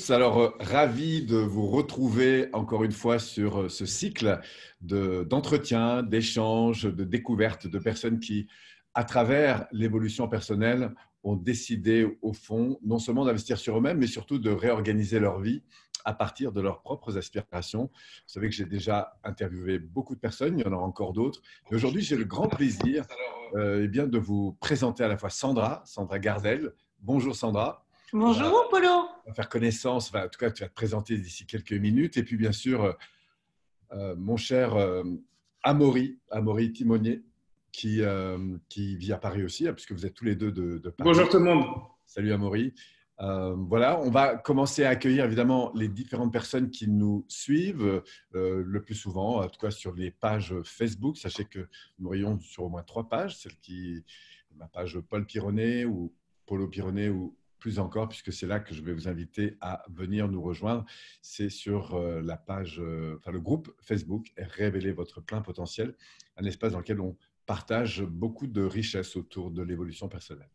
Alors, ravi de vous retrouver encore une fois sur ce cycle d'entretien, d'échanges, de découvertes de personnes qui, à travers l'évolution personnelle, ont décidé au fond non seulement d'investir sur eux-mêmes, mais surtout de réorganiser leur vie à partir de leurs propres aspirations. Vous savez que j'ai déjà interviewé beaucoup de personnes, il y en aura encore d'autres. Et aujourd'hui, j'ai le grand plaisir eh bien, de vous présenter à la fois Sandra Gardel. Bonjour Sandra. Bonjour Polo. On va faire connaissance, enfin, en tout cas, tu vas te présenter d'ici quelques minutes. Et puis, bien sûr, mon cher Amaury Timonier, qui vit à Paris aussi, hein, puisque vous êtes tous les deux de Paris. Bonjour tout le monde. Salut Amaury. Voilà, on va commencer à accueillir évidemment les différentes personnes qui nous suivent le plus souvent, en tout cas sur les pages Facebook. Sachez que nous aurions sur au moins 3 pages, celle qui ma page Paul Pironnet ou Polo Pironnet ou plus encore, puisque c'est là que je vais vous inviter à venir nous rejoindre. C'est sur la page, le groupe Facebook Révéler votre plein potentiel, un espace dans lequel on partage beaucoup de richesses autour de l'évolution personnelle.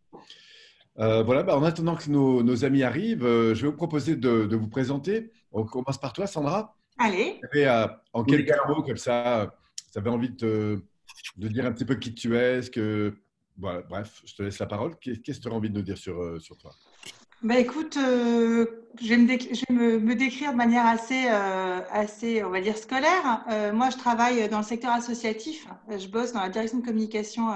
Voilà, en attendant que nos amis arrivent, je vais vous proposer de vous présenter. On commence par toi, Sandra. Allez. Et, en quelques mots, comme ça, tu avais envie de dire un petit peu qui tu es, voilà, bref, je te laisse la parole. Qu'est-ce que tu as envie de nous dire sur toi? Écoute, je vais me décrire de manière assez, on va dire, scolaire. Moi, je travaille dans le secteur associatif. Je bosse dans la direction de communication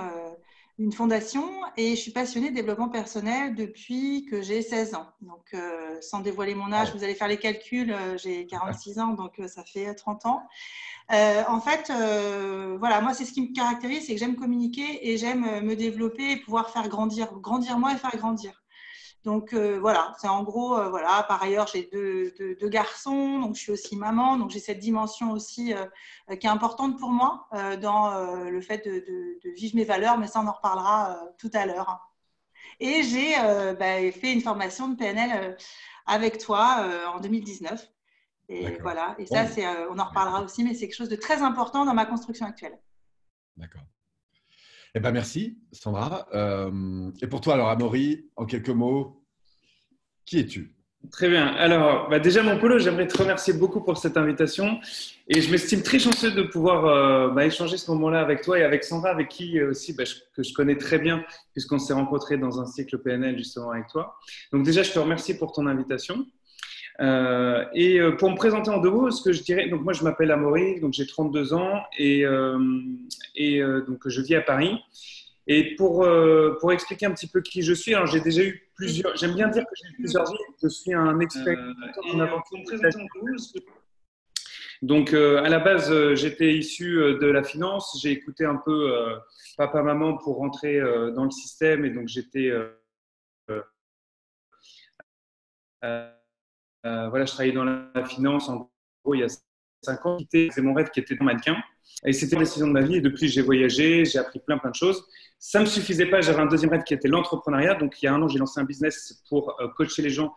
d'une fondation et je suis passionnée de développement personnel depuis que j'ai 16 ans. Donc, sans dévoiler mon âge, vous allez faire les calculs, j'ai 46 ans, donc ça fait 30 ans. En fait, voilà, moi, c'est ce qui me caractérise, c'est que j'aime communiquer et j'aime me développer et pouvoir faire grandir moi et faire grandir. Donc, voilà, c'est en gros, voilà. Par ailleurs, j'ai deux garçons, donc je suis aussi maman, donc j'ai cette dimension aussi qui est importante pour moi dans le fait de vivre mes valeurs, mais ça, on en reparlera tout à l'heure. Et j'ai fait une formation de PNL avec toi en 2019. Et voilà, et ça, on en reparlera aussi, mais c'est quelque chose de très important dans ma construction actuelle. D'accord. Eh ben, merci, Sandra. Et pour toi, alors, Amaury, en quelques mots, qui es-tu? Très bien. Alors, déjà, mon Polo, j'aimerais te remercier beaucoup pour cette invitation. Et je m'estime très chanceux de pouvoir échanger ce moment-là avec toi et avec Sandra, avec qui aussi que je connais très bien, puisqu'on s'est rencontrés dans un cycle PNL justement avec toi. Donc déjà, je te remercie pour ton invitation. Et pour me présenter en 2 mots, ce que je dirais, donc moi je m'appelle Amaury, donc j'ai 32 ans et donc je vis à Paris. Et pour expliquer un petit peu qui je suis, alors j'ai déjà eu plusieurs, j'aime bien dire que j'ai eu plusieurs vies, je suis un expérimentateur en aventure. Donc à la base, j'étais issu de la finance, j'ai écouté un peu papa-maman pour rentrer dans le système et donc j'étais voilà, je travaillais dans la finance en gros il y a 5 ans. C'est mon rêve qui était dans mannequin. Et c'était la décision de ma vie. Et depuis, j'ai voyagé, j'ai appris plein de choses. Ça ne me suffisait pas. J'avais un deuxième rêve qui était l'entrepreneuriat. Donc, il y a 1 an, j'ai lancé un business pour coacher les gens,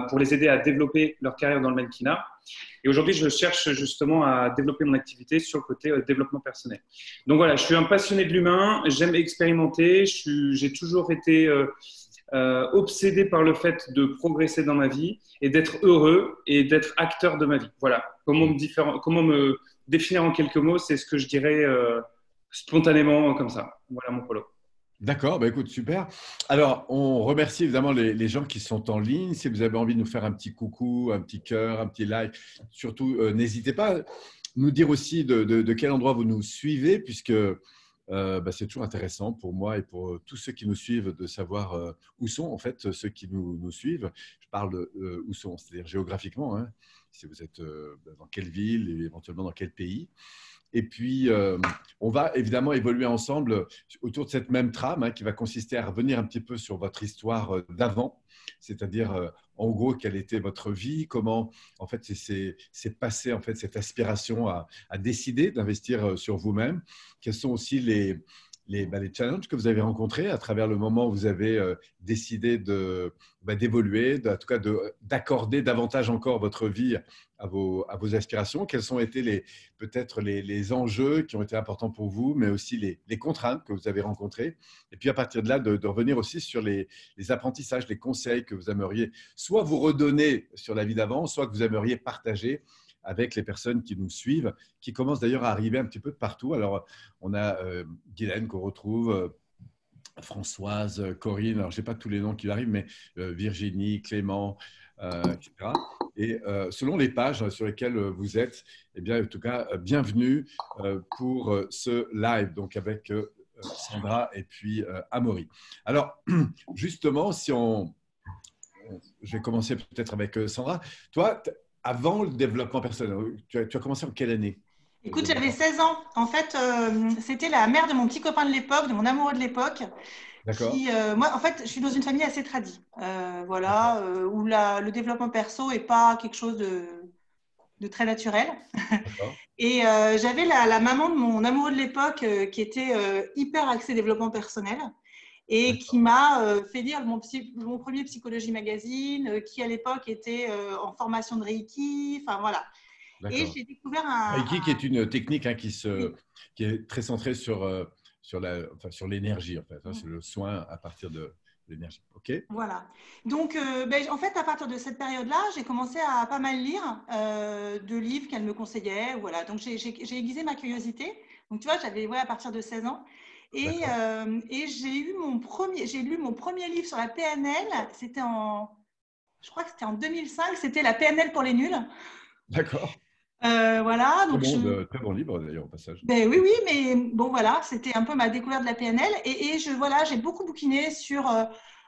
pour les aider à développer leur carrière dans le mannequinat. Et aujourd'hui, je cherche justement à développer mon activité sur le côté développement personnel. Donc voilà, je suis un passionné de l'humain. J'aime expérimenter. J'ai toujours été obsédé par le fait de progresser dans ma vie et d'être heureux et d'être acteur de ma vie. Voilà. Comment me définir en quelques mots, c'est ce que je dirais spontanément comme ça. Voilà mon Polo. D'accord, écoute, super. Alors, on remercie évidemment les gens qui sont en ligne. Si vous avez envie de nous faire un petit coucou, un petit cœur, un petit like, surtout, n'hésitez pas à nous dire aussi de quel endroit vous nous suivez, puisque c'est toujours intéressant pour moi et pour tous ceux qui nous suivent de savoir où sont en fait ceux qui nous suivent. Je parle de où sont, c'est-à-dire géographiquement, hein, si vous êtes dans quelle ville et éventuellement dans quel pays. Et puis, on va évidemment évoluer ensemble autour de cette même trame qui va consister à revenir un petit peu sur votre histoire d'avant, c'est-à-dire en gros quelle était votre vie, comment en fait c'est passé en fait cette aspiration à décider d'investir sur vous-même, quels sont aussi les challenges que vous avez rencontrés à travers le moment où vous avez décidé d'évoluer, en tout cas d'accorder davantage encore votre vie à vos aspirations. Quels ont été peut-être les enjeux qui ont été importants pour vous, mais aussi les contraintes que vous avez rencontrées. Et puis à partir de là, de revenir aussi sur les apprentissages, les conseils que vous aimeriez soit vous redonner sur la vie d'avant, soit que vous aimeriez partager avec les personnes qui nous suivent, qui commencent d'ailleurs à arriver un petit peu de partout. Alors, on a Guylaine qu'on retrouve, Françoise, Corinne, alors je n'ai pas tous les noms qui arrivent, mais Virginie, Clément, etc. Et selon les pages sur lesquelles vous êtes, eh bien, en tout cas, bienvenue pour ce live, donc avec Sandra et puis Amaury. Alors, justement, je vais commencer peut-être avec Sandra. Toi, avant le développement personnel, tu as commencé en quelle année? Écoute, j'avais 16 ans. En fait, c'était la mère de mon petit copain de l'époque, de mon amoureux de l'époque. D'accord. Moi, en fait, je suis dans une famille assez tradie. Voilà, où le développement perso n'est pas quelque chose de très naturel. Et j'avais la maman de mon amoureux de l'époque qui était hyper axée développement personnel et qui m'a fait lire mon premier Psychologie Magazine, qui à l'époque était en formation de Reiki. Enfin, voilà. Et j'ai découvert Reiki, qui est une technique qui est très centrée sur l'énergie, en fait, hein, sur le soin à partir de l'énergie. OK. Voilà. Donc, en fait, à partir de cette période-là, j'ai commencé à pas mal lire de livres qu'elle me conseillait. Voilà. Donc, j'ai aiguisé ma curiosité. Donc, tu vois, j'avais à partir de 16 ans. Et j'ai lu mon premier livre sur la PNL. Je crois que c'était en 2005. C'était la PNL pour les nuls. D'accord. Voilà. Donc, très bon livre d'ailleurs au passage. Ben oui, mais bon voilà, c'était un peu ma découverte de la PNL et j'ai beaucoup bouquiné sur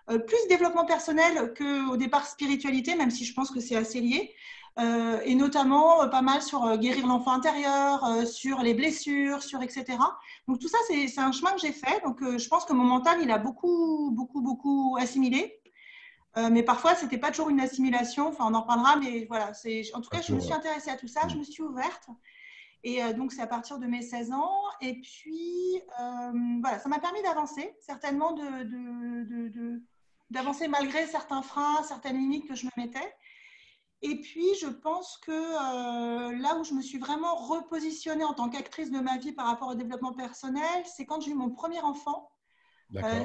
plus développement personnel qu'au départ spiritualité, même si je pense que c'est assez lié, et notamment pas mal sur guérir l'enfant intérieur, sur les blessures, sur etc. Donc tout ça, c'est un chemin que j'ai fait. Donc je pense que mon mental, il a beaucoup assimilé. Mais parfois, ce n'était pas toujours une assimilation. Enfin, on en reparlera, mais voilà. En tout cas, je me suis intéressée à tout ça. Je me suis ouverte. Et donc, c'est à partir de mes 16 ans. Et puis, voilà, ça m'a permis d'avancer, certainement d'avancer malgré certains freins, certaines limites que je me mettais. Et puis, je pense que là où je me suis vraiment repositionnée en tant qu'actrice de ma vie par rapport au développement personnel, c'est quand j'ai eu mon premier enfant.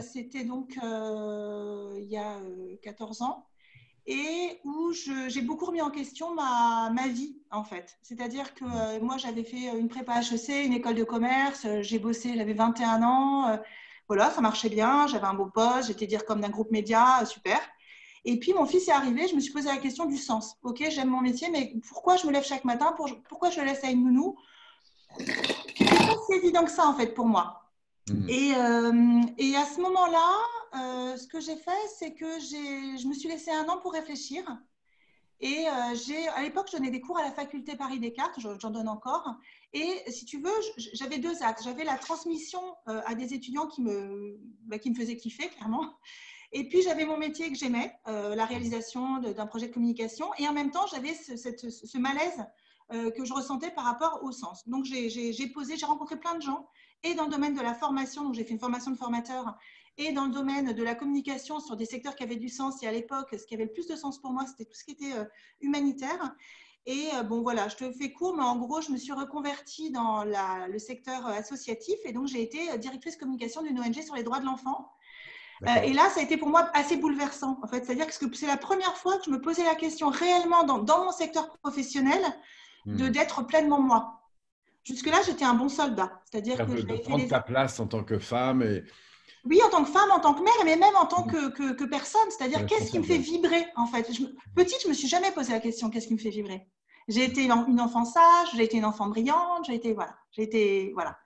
C'était donc il y a 14 ans. Et où j'ai beaucoup remis en question ma vie, en fait. C'est-à-dire que moi, j'avais fait une prépa HEC, une école de commerce, j'ai bossé, j'avais 21 ans, voilà, ça marchait bien, j'avais un beau poste, j'étais dire comme d'un groupe média, super. Et puis, mon fils est arrivé, je me suis posé la question du sens. Ok, j'aime mon métier, mais pourquoi je me lève chaque matin? Pourquoi je le laisse à une nounou? C'est pas si évident que ça, en fait, pour moi. Et à ce moment-là, ce que j'ai fait, c'est que je me suis laissé un an pour réfléchir. Et à l'époque, je donnais des cours à la faculté Paris-Descartes, j'en donne encore. Et si tu veux, j'avais deux axes. J'avais la transmission à des étudiants qui me faisaient kiffer, clairement. Et puis, j'avais mon métier que j'aimais, la réalisation d'un projet de communication. Et en même temps, j'avais ce malaise que je ressentais par rapport au sens. Donc, j'ai rencontré plein de gens. Et dans le domaine de la formation, donc j'ai fait une formation de formateur, et dans le domaine de la communication sur des secteurs qui avaient du sens. Et à l'époque, ce qui avait le plus de sens pour moi, c'était tout ce qui était humanitaire. Et bon, voilà, je te fais court, mais en gros, je me suis reconvertie dans le secteur associatif. Et donc, j'ai été directrice communication d'une ONG sur les droits de l'enfant. Et là, ça a été pour moi assez bouleversant, en fait. C'est-à-dire que c'est la première fois que je me posais la question réellement dans mon secteur professionnel d'être pleinement moi. Jusque-là, j'étais un bon soldat. C'est-à-dire que de prendre ta place en tant que femme. Oui, en tant que femme, en tant que mère, mais même en tant que personne. C'est-à-dire, qu'est-ce qui me fait vibrer, en fait? Petite, je ne me suis jamais posé la question, qu'est-ce qui me fait vibrer? J'ai été une enfant sage, j'ai été une enfant brillante, j'ai été, voilà.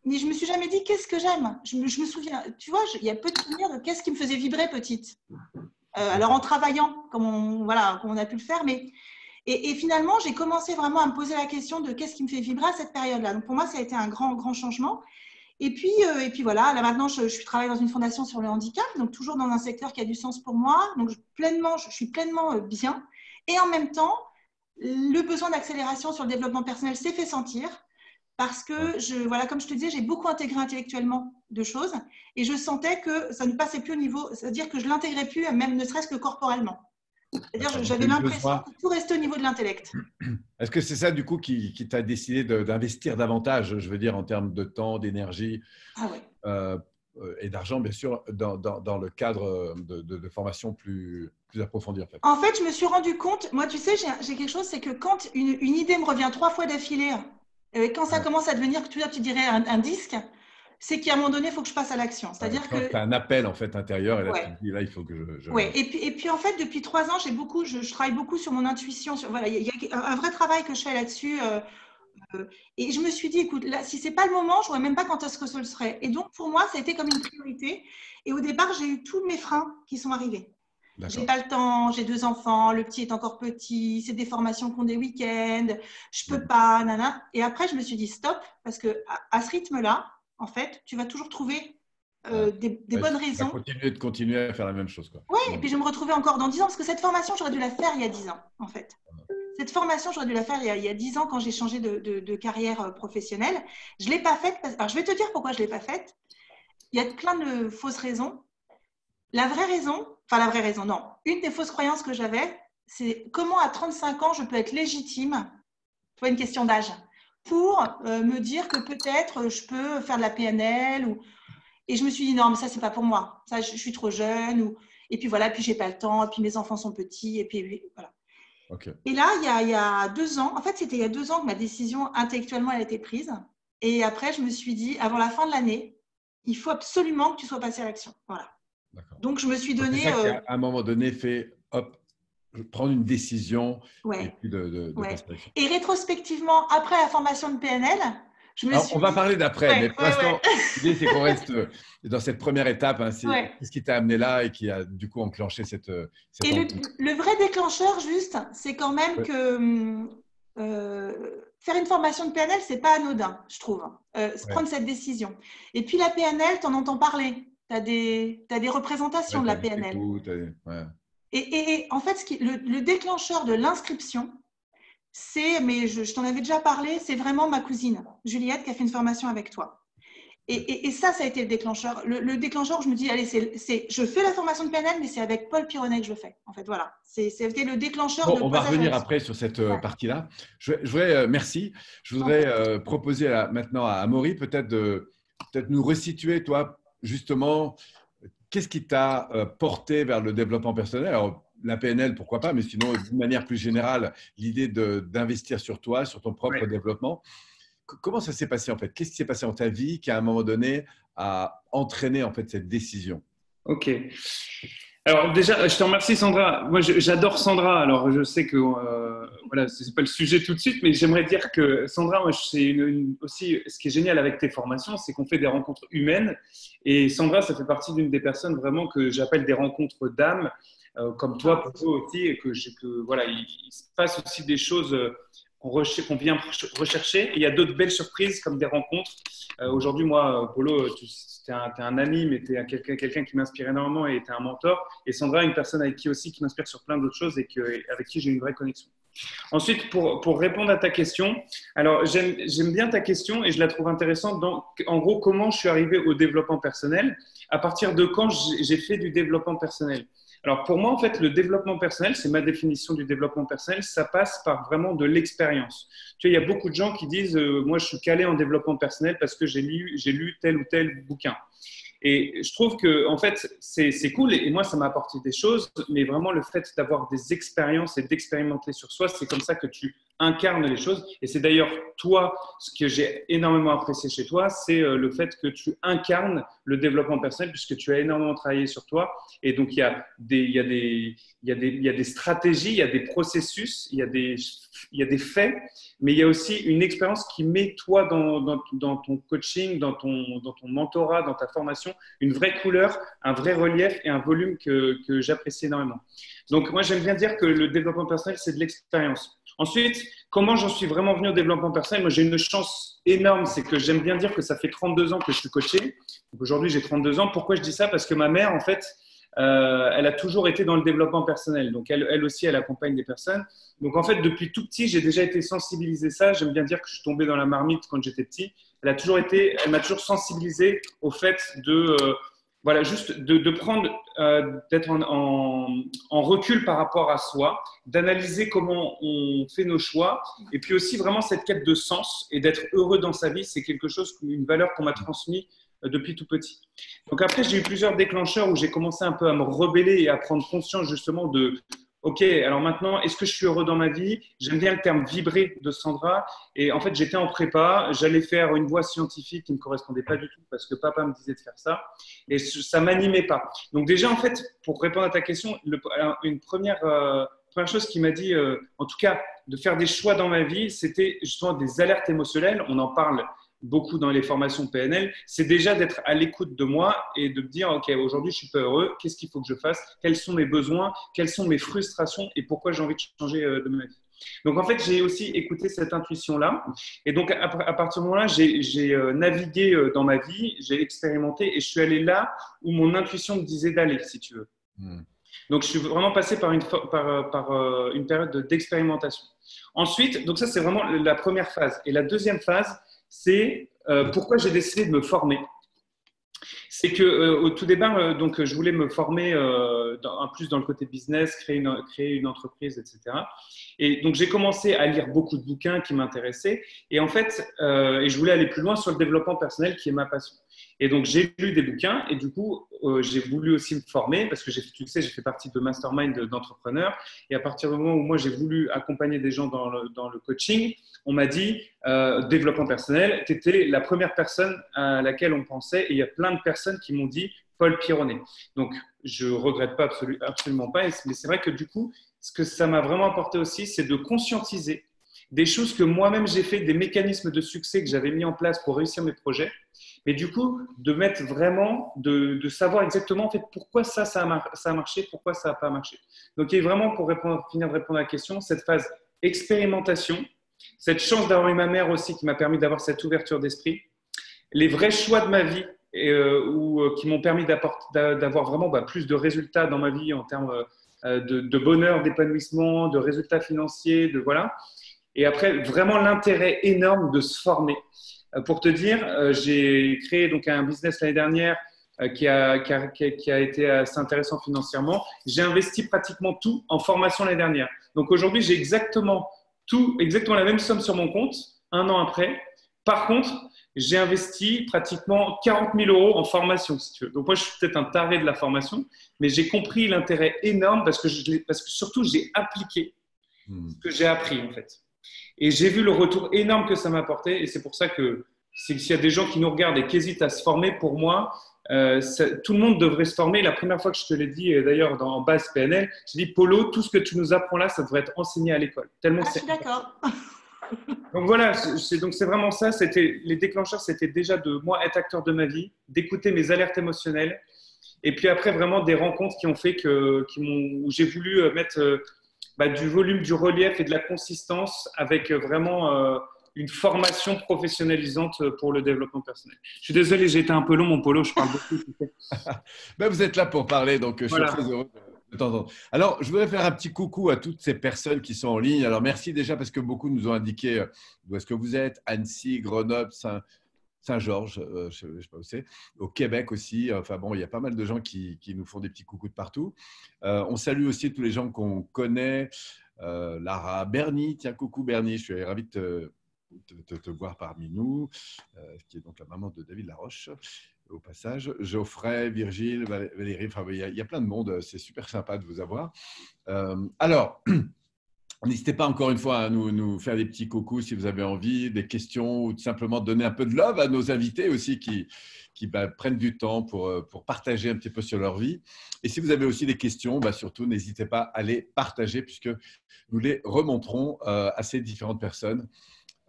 Mais je ne me suis jamais dit, qu'est-ce que j'aime? Je me souviens, tu vois, il y a peu de souvenirs de qu'est-ce qui me faisait vibrer petite. Alors, en travaillant, comme on a pu le faire, mais... Et finalement, j'ai commencé vraiment à me poser la question de qu'est-ce qui me fait vibrer à cette période-là. Donc, pour moi, ça a été un grand changement. Et puis voilà, là maintenant, je travaille dans une fondation sur le handicap, donc toujours dans un secteur qui a du sens pour moi. Donc, je suis pleinement bien. Et en même temps, le besoin d'accélération sur le développement personnel s'est fait sentir. parce que, voilà, comme je te disais, j'ai beaucoup intégré intellectuellement de choses et je sentais que ça ne passait plus au niveau, c'est-à-dire que je ne l'intégrais plus, même ne serait-ce que corporellement. C'est-à-dire j'avais l'impression que tout restait au niveau de l'intellect. Est-ce que c'est ça, du coup, qui t'a décidé d'investir davantage, je veux dire, en termes de temps, d'énergie et d'argent, bien sûr, dans le cadre de formation plus approfondie, en fait? En fait, je me suis rendu compte, moi, tu sais, j'ai quelque chose, c'est que quand une idée me revient 3 fois d'affilée, quand ça commence à devenir, tu dirais, un disque, c'est qu'à un moment donné, il faut que je passe à l'action. C'est-à-dire que… tu as un appel, en fait, intérieur, et là, tu te dis, là, il faut que je… Oui, et puis, en fait, depuis 3 ans, je travaille beaucoup sur mon intuition. Voilà, il y a un vrai travail que je fais là-dessus. Et je me suis dit, écoute, là, si ce n'est pas le moment, je ne vois même pas quand est-ce que ce le serait. Et donc, pour moi, ça a été comme une priorité. Et au départ, j'ai eu tous mes freins qui sont arrivés. J'ai pas le temps, j'ai 2 enfants, le petit est encore petit, c'est des formations qui ont des week-ends, je peux pas, nana. Et après, je me suis dit stop, parce que à ce rythme-là, en fait, tu vas toujours trouver des bonnes raisons. Continuer à faire la même chose, quoi. Oui, et puis je vais me retrouver encore dans 10 ans, parce que cette formation, j'aurais dû la faire il y a 10 ans, en fait. Cette formation, j'aurais dû la faire il y a 10 ans quand j'ai changé de carrière professionnelle. Je ne l'ai pas faite. Alors, je vais te dire pourquoi je ne l'ai pas faite. Il y a plein de fausses raisons. La vraie raison, non. Une des fausses croyances que j'avais, c'est comment à 35 ans, je peux être légitime, tu vois, une question d'âge, pour me dire que peut-être je peux faire de la PNL. Et je me suis dit, non, mais ça, c'est pas pour moi. Ça, je suis trop jeune. Et puis voilà, puis j'ai pas le temps, et puis mes enfants sont petits, et puis voilà. Okay. Et là, il y a 2 ans, en fait, c'était il y a 2 ans que ma décision intellectuellement elle a été prise. Et après, je me suis dit, avant la fin de l'année, il faut absolument que tu sois passé à l'action. Voilà. Donc, je me suis donné… C'est ça qui, à un moment donné, fait, hop, prendre une décision et puis de passer à l'action. Et rétrospectivement, après la formation de PNL, je me suis… On va parler d'après, mais pour l'instant, l'idée, c'est qu'on reste dans cette première étape. Hein, c'est ce qui t'a amené là et qui a du coup enclenché cette… Et le vrai déclencheur, juste, c'est quand même que… faire une formation de PNL, c'est pas anodin, je trouve, prendre cette décision. Et puis la PNL, tu en entends parler. Tu as des représentations de la PNL. Et en fait, le déclencheur de l'inscription, c'est, mais je t'en avais déjà parlé, c'est vraiment ma cousine, Juliette, qui a fait une formation avec toi. Et ça a été le déclencheur. Le déclencheur, je me dis, allez, je fais la formation de PNL, mais c'est avec Paul Pironnet que je le fais. En fait, voilà. C'était le déclencheur. Bon, on va revenir après sur cette partie-là. Merci. Je voudrais proposer maintenant à Amaury peut-être nous resituer, toi, justement, qu'est-ce qui t'a porté vers le développement personnel? Alors, la PNL, pourquoi pas, mais sinon, d'une manière plus générale, l'idée d'investir sur toi, sur ton propre développement. Comment ça s'est passé, en fait? Qu'est-ce qui s'est passé dans ta vie qui, à un moment donné, a entraîné, en fait, cette décision? Ok. Alors déjà, je te remercie, Sandra. Moi, j'adore Sandra. Alors, je sais que voilà, c'est pas le sujet tout de suite, mais j'aimerais dire que Sandra, moi, c'est aussi ce qui est génial avec tes formations, c'est qu'on fait des rencontres humaines. Et Sandra, ça fait partie d'une des personnes vraiment que j'appelle des rencontres d'âme, comme toi, Polo aussi, et que voilà, il se passe aussi des choses qu'on vient rechercher. Et il y a d'autres belles surprises comme des rencontres. Aujourd'hui, moi, Polo, tu es un ami, mais tu es quelqu'un qui m'inspire énormément et tu es un mentor. Et Sandra, une personne avec qui aussi qui m'inspire sur plein d'autres choses et avec qui j'ai une vraie connexion. Ensuite, pour répondre à ta question, alors j'aime bien ta question et je la trouve intéressante. En gros, comment je suis arrivé au développement personnel? À partir de quand j'ai fait du développement personnel? Alors pour moi, en fait, le développement personnel, c'est ma définition du développement personnel, ça passe par vraiment de l'expérience. Tu vois, il y a beaucoup de gens qui disent moi, je suis calé en développement personnel parce que j'ai lu tel ou tel bouquin. Et je trouve que, en fait, c'est cool et moi, ça m'a apporté des choses, mais vraiment le fait d'avoir des expériences et d'expérimenter sur soi, c'est comme ça que tu incarnes les choses. Et c'est d'ailleurs toi, ce que j'ai énormément apprécié chez toi, c'est le fait que tu incarnes le développement personnel puisque tu as énormément travaillé sur toi. Et donc, il y a des stratégies, il y a des processus, il y a des faits, mais il y a aussi une expérience qui met toi dans ton coaching, dans ton mentorat, dans ta formation, une vraie couleur, un vrai relief et un volume que j'apprécie énormément. Donc, moi, j'aime bien dire que le développement personnel, c'est de l'expérience. Ensuite, comment j'en suis vraiment venu au développement personnel? Moi, j'ai une chance énorme, c'est que j'aime bien dire que ça fait 32 ans que je suis coaché. Donc, aujourd'hui, j'ai 32 ans. Pourquoi je dis ça? Parce que ma mère, en fait, elle a toujours été dans le développement personnel. Donc, elle aussi, elle accompagne des personnes. Donc, en fait, depuis tout petit, j'ai déjà été sensibilisé ça. J'aime bien dire que je suis tombé dans la marmite quand j'étais petit. Elle m'a toujours sensibilisé au fait voilà, juste de prendre, d'être en recul par rapport à soi, d'analyser comment on fait nos choix, et puis aussi vraiment cette quête de sens et d'être heureux dans sa vie, c'est quelque chose, une valeur qu'on m'a transmise depuis tout petit. Donc après, j'ai eu plusieurs déclencheurs où j'ai commencé un peu à me rebeller et à prendre conscience justement de OK, alors maintenant, est-ce que je suis heureux dans ma vie? J'aime bien le terme vibrer de Sandra. Et en fait, j'étais en prépa, j'allais faire une voie scientifique qui ne me correspondait pas du tout parce que papa me disait de faire ça. Et ça ne m'animait pas. Donc déjà, en fait, pour répondre à ta question, une première chose qui m'a dit, en tout cas, de faire des choix dans ma vie, c'était justement des alertes émotionnelles. On en parle beaucoup dans les formations PNL, c'est déjà d'être à l'écoute de moi et de me dire, OK, aujourd'hui, je suis pas heureux, qu'est-ce qu'il faut que je fasse? Quels sont mes besoins? Quelles sont mes frustrations? Et pourquoi j'ai envie de changer de ma vie? Donc, en fait, j'ai aussi écouté cette intuition-là. Et donc, à partir du moment-là, j'ai navigué dans ma vie, j'ai expérimenté et je suis allé là où mon intuition me disait d'aller, si tu veux. Donc, je suis vraiment passé par une période d'expérimentation. Ensuite, donc ça, c'est vraiment la première phase. Et la deuxième phase, c'est pourquoi j'ai décidé de me former. C'est que au tout départ, donc je voulais me former plus dans le côté business, créer une entreprise, etc. Et donc j'ai commencé à lire beaucoup de bouquins qui m'intéressaient. Et en fait, et je voulais aller plus loin sur le développement personnel, qui est ma passion. Et donc j'ai lu des bouquins et du coup j'ai voulu aussi me former parce que tu sais, j'ai fait partie de mastermind d'entrepreneurs. Et à partir du moment où moi j'ai voulu accompagner des gens dans le coaching, on m'a dit développement personnel, tu étais la première personne à laquelle on pensait. Et il y a plein de personnes qui m'ont dit Paul Pironnet. Donc je regrette pas absolument pas. Mais c'est vrai que du coup, ce que ça m'a vraiment apporté aussi, c'est de conscientiser des choses que moi-même j'ai fait, des mécanismes de succès que j'avais mis en place pour réussir mes projets. Mais du coup, de mettre vraiment, de savoir exactement en fait pourquoi ça a marché, pourquoi ça n'a pas marché. Donc, il y a vraiment, pour finir de répondre à la question, cette phase expérimentation, cette chance d'avoir eu ma mère aussi qui m'a permis d'avoir cette ouverture d'esprit, les vrais choix de ma vie qui m'ont permis d'avoir vraiment plus de résultats dans ma vie en termes de bonheur, d'épanouissement, de résultats financiers, voilà. Et après, vraiment l'intérêt énorme de se former. Pour te dire, j'ai créé donc un business l'année dernière qui a été assez intéressant financièrement. J'ai investi pratiquement tout en formation l'année dernière. Donc aujourd'hui, j'ai exactement la même somme sur mon compte, un an après. Par contre, j'ai investi pratiquement 40 000 € en formation, si tu veux. Donc moi, je suis peut-être un taré de la formation, mais j'ai compris l'intérêt énorme parce que surtout, j'ai appliqué ce que j'ai appris en fait. Et j'ai vu le retour énorme que ça m'a apporté. Et c'est pour ça que s'il y a des gens qui nous regardent et qui hésitent à se former, pour moi, tout le monde devrait se former. La première fois que je te l'ai dit, d'ailleurs, en base PNL, j'ai dit, Polo, tout ce que tu nous apprends là, ça devrait être enseigné à l'école. Tellement je suis d'accord. Donc voilà, c'est vraiment ça. Les déclencheurs, c'était déjà de moi être acteur de ma vie, d'écouter mes alertes émotionnelles. Et puis après, vraiment des rencontres qui ont fait où j'ai voulu mettre du volume, du relief et de la consistance avec vraiment une formation professionnalisante pour le développement personnel. Je suis désolé, j'ai été un peu long, mon Polo, je parle beaucoup. Vous êtes là pour parler, donc voilà. Je suis très heureux de t'entendre. Alors, je voudrais faire un petit coucou à toutes ces personnes qui sont en ligne. Alors, merci déjà parce que beaucoup nous ont indiqué d'où est-ce que vous êtes, Annecy, Grenoble, Saint-Georges, je ne sais pas où c'est, au Québec aussi. Enfin bon, il y a pas mal de gens qui nous font des petits coucous de partout. On salue aussi tous les gens qu'on connaît. Lara, Bernie, tiens, coucou Bernie, je suis ravi de te voir parmi nous, qui est donc la maman de David Laroche, au passage. Geoffrey, Virgile, Valérie, enfin, il y a plein de monde, c'est super sympa de vous avoir. Alors, n'hésitez pas encore une fois à nous faire des petits coucous si vous avez envie, des questions ou tout simplement donner un peu de love à nos invités aussi qui prennent du temps pour partager un petit peu sur leur vie. Et si vous avez aussi des questions, surtout n'hésitez pas à les partager puisque nous les remonterons à ces différentes personnes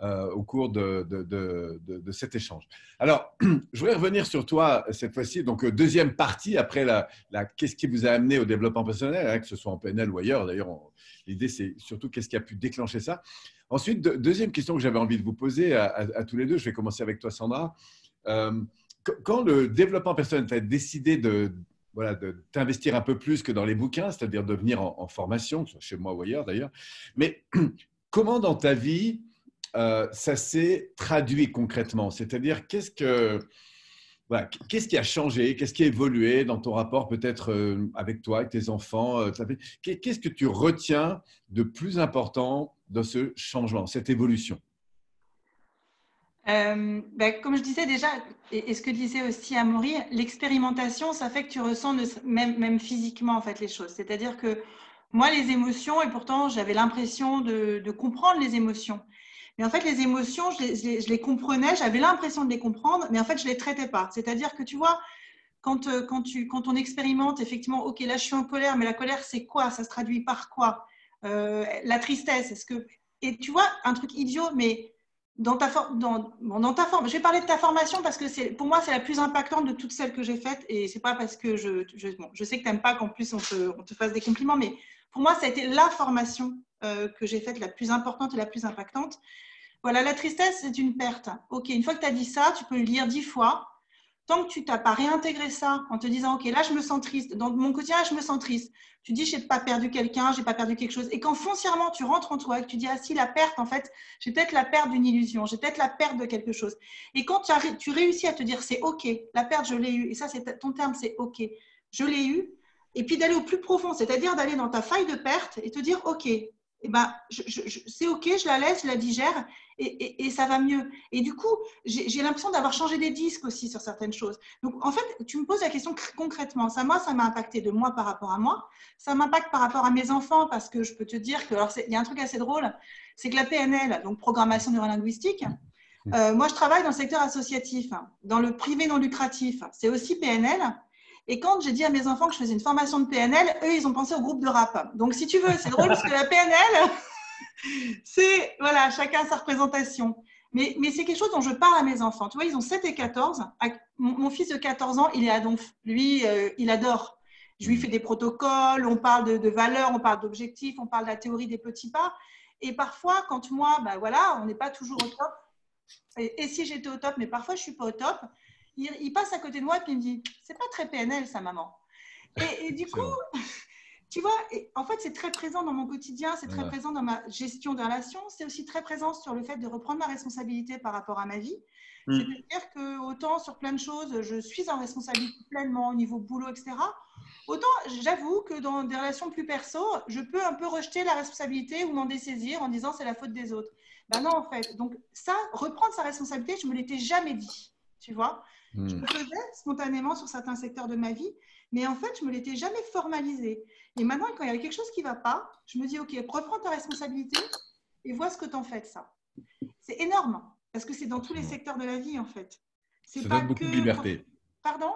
au cours de cet échange. Alors, je voudrais revenir sur toi cette fois-ci. Donc, deuxième partie, après qu'est-ce qui vous a amené au développement personnel, que ce soit en PNL ou ailleurs. D'ailleurs, l'idée, c'est surtout qu'est-ce qui a pu déclencher ça. Ensuite, deuxième question que j'avais envie de vous poser à tous les deux, je vais commencer avec toi, Sandra. Quand le développement personnel, tu as décidé voilà, de t'investir un peu plus que dans les bouquins, c'est-à-dire de venir en formation, que ce soit chez moi ou ailleurs d'ailleurs. Mais comment dans ta vie ça s'est traduit concrètement? C'est-à-dire, voilà, qu'est-ce qui a changé? Qu'est-ce qui a évolué dans ton rapport peut-être avec toi, avec tes enfants? Qu'est-ce que tu retiens de plus important dans ce changement, cette évolution? Comme je disais déjà, et ce que disait aussi Amaury, l'expérimentation, ça fait que tu ressens même physiquement en fait les choses. C'est-à-dire que moi, les émotions, et pourtant j'avais l'impression de comprendre les émotions. Mais en fait, les émotions, je les comprenais, j'avais l'impression de les comprendre, mais en fait, je ne les traitais pas. C'est-à-dire que tu vois, quand on expérimente, effectivement, ok, là je suis en colère, mais la colère, c'est quoi? Ça se traduit par quoi? La tristesse, est-ce que… Et tu vois, un truc idiot, mais dans ta forme, je vais parler de ta formation parce que pour moi, c'est la plus impactante de toutes celles que j'ai faites. Et c'est pas parce que je sais que tu n'aimes pas qu'en plus on te fasse des compliments, mais pour moi, ça a été la formation que j'ai faite la plus importante et la plus impactante. Voilà, la tristesse, c'est une perte. Ok, une fois que tu as dit ça, tu peux le lire 10 fois. Tant que tu n'as pas réintégré ça en te disant, ok, là, je me sens triste. Dans mon quotidien, je me sens triste. Tu dis, je n'ai pas perdu quelqu'un, je n'ai pas perdu quelque chose. Et quand foncièrement, tu rentres en toi et que tu dis, ah si, la perte, en fait, j'ai peut-être la perte d'une illusion, j'ai peut-être la perte de quelque chose. Et quand tu réussis à te dire, c'est ok, la perte, je l'ai eue. Et ça, c'est ton terme, c'est ok, je l'ai eue. Et puis d'aller au plus profond, c'est-à-dire d'aller dans ta faille de perte et te dire, ok, eh ben, c'est ok, je la laisse, je la digère et ça va mieux. Et du coup, j'ai l'impression d'avoir changé des disques aussi sur certaines choses. Donc, en fait, tu me poses la question concrètement. Ça, moi, ça m'a impacté de moi par rapport à moi. Ça m'impacte par rapport à mes enfants parce que je peux te dire que, alors, il y a un truc assez drôle, c'est que la PNL, donc programmation neurolinguistique, moi, je travaille dans le secteur associatif, dans le privé non lucratif. C'est aussi PNL. Et quand j'ai dit à mes enfants que je faisais une formation de PNL, eux, ils ont pensé au groupe de rap. Donc, si tu veux, c'est drôle parce que la PNL, c'est, voilà, chacun sa représentation. Mais c'est quelque chose dont je parle à mes enfants. Tu vois, ils ont 7 et 14. Mon fils de 14 ans, il est à Donf. Lui, il adore. Je lui fais des protocoles, on parle de valeurs, on parle d'objectifs, on parle de la théorie des petits pas. Et parfois, quand moi, voilà, on n'est pas toujours au top. Et si j'étais au top, mais parfois je ne suis pas au top, il passe à côté de moi et puis il me dit, c'est pas très PNL, ça, maman. Et du coup, tu vois, en fait, c'est très présent dans mon quotidien, c'est très présent dans ma gestion de relations, c'est aussi très présent sur le fait de reprendre ma responsabilité par rapport à ma vie. C'est-à-dire que autant sur plein de choses, je suis en responsabilité pleinement au niveau boulot, etc. Autant, j'avoue que dans des relations plus perso, je peux un peu rejeter la responsabilité ou m'en dessaisir en disant c'est la faute des autres. Ben non, en fait. Donc ça, reprendre sa responsabilité, je ne me l'étais jamais dit, tu vois. Je le faisais spontanément sur certains secteurs de ma vie, mais en fait, je ne me l'étais jamais formalisé. Et maintenant, quand il y a quelque chose qui ne va pas, je me dis, OK, reprends ta responsabilité et vois ce que tu en fais de ça. C'est énorme, parce que c'est dans tous les secteurs de la vie, en fait. Ça donne beaucoup de liberté. Pardon?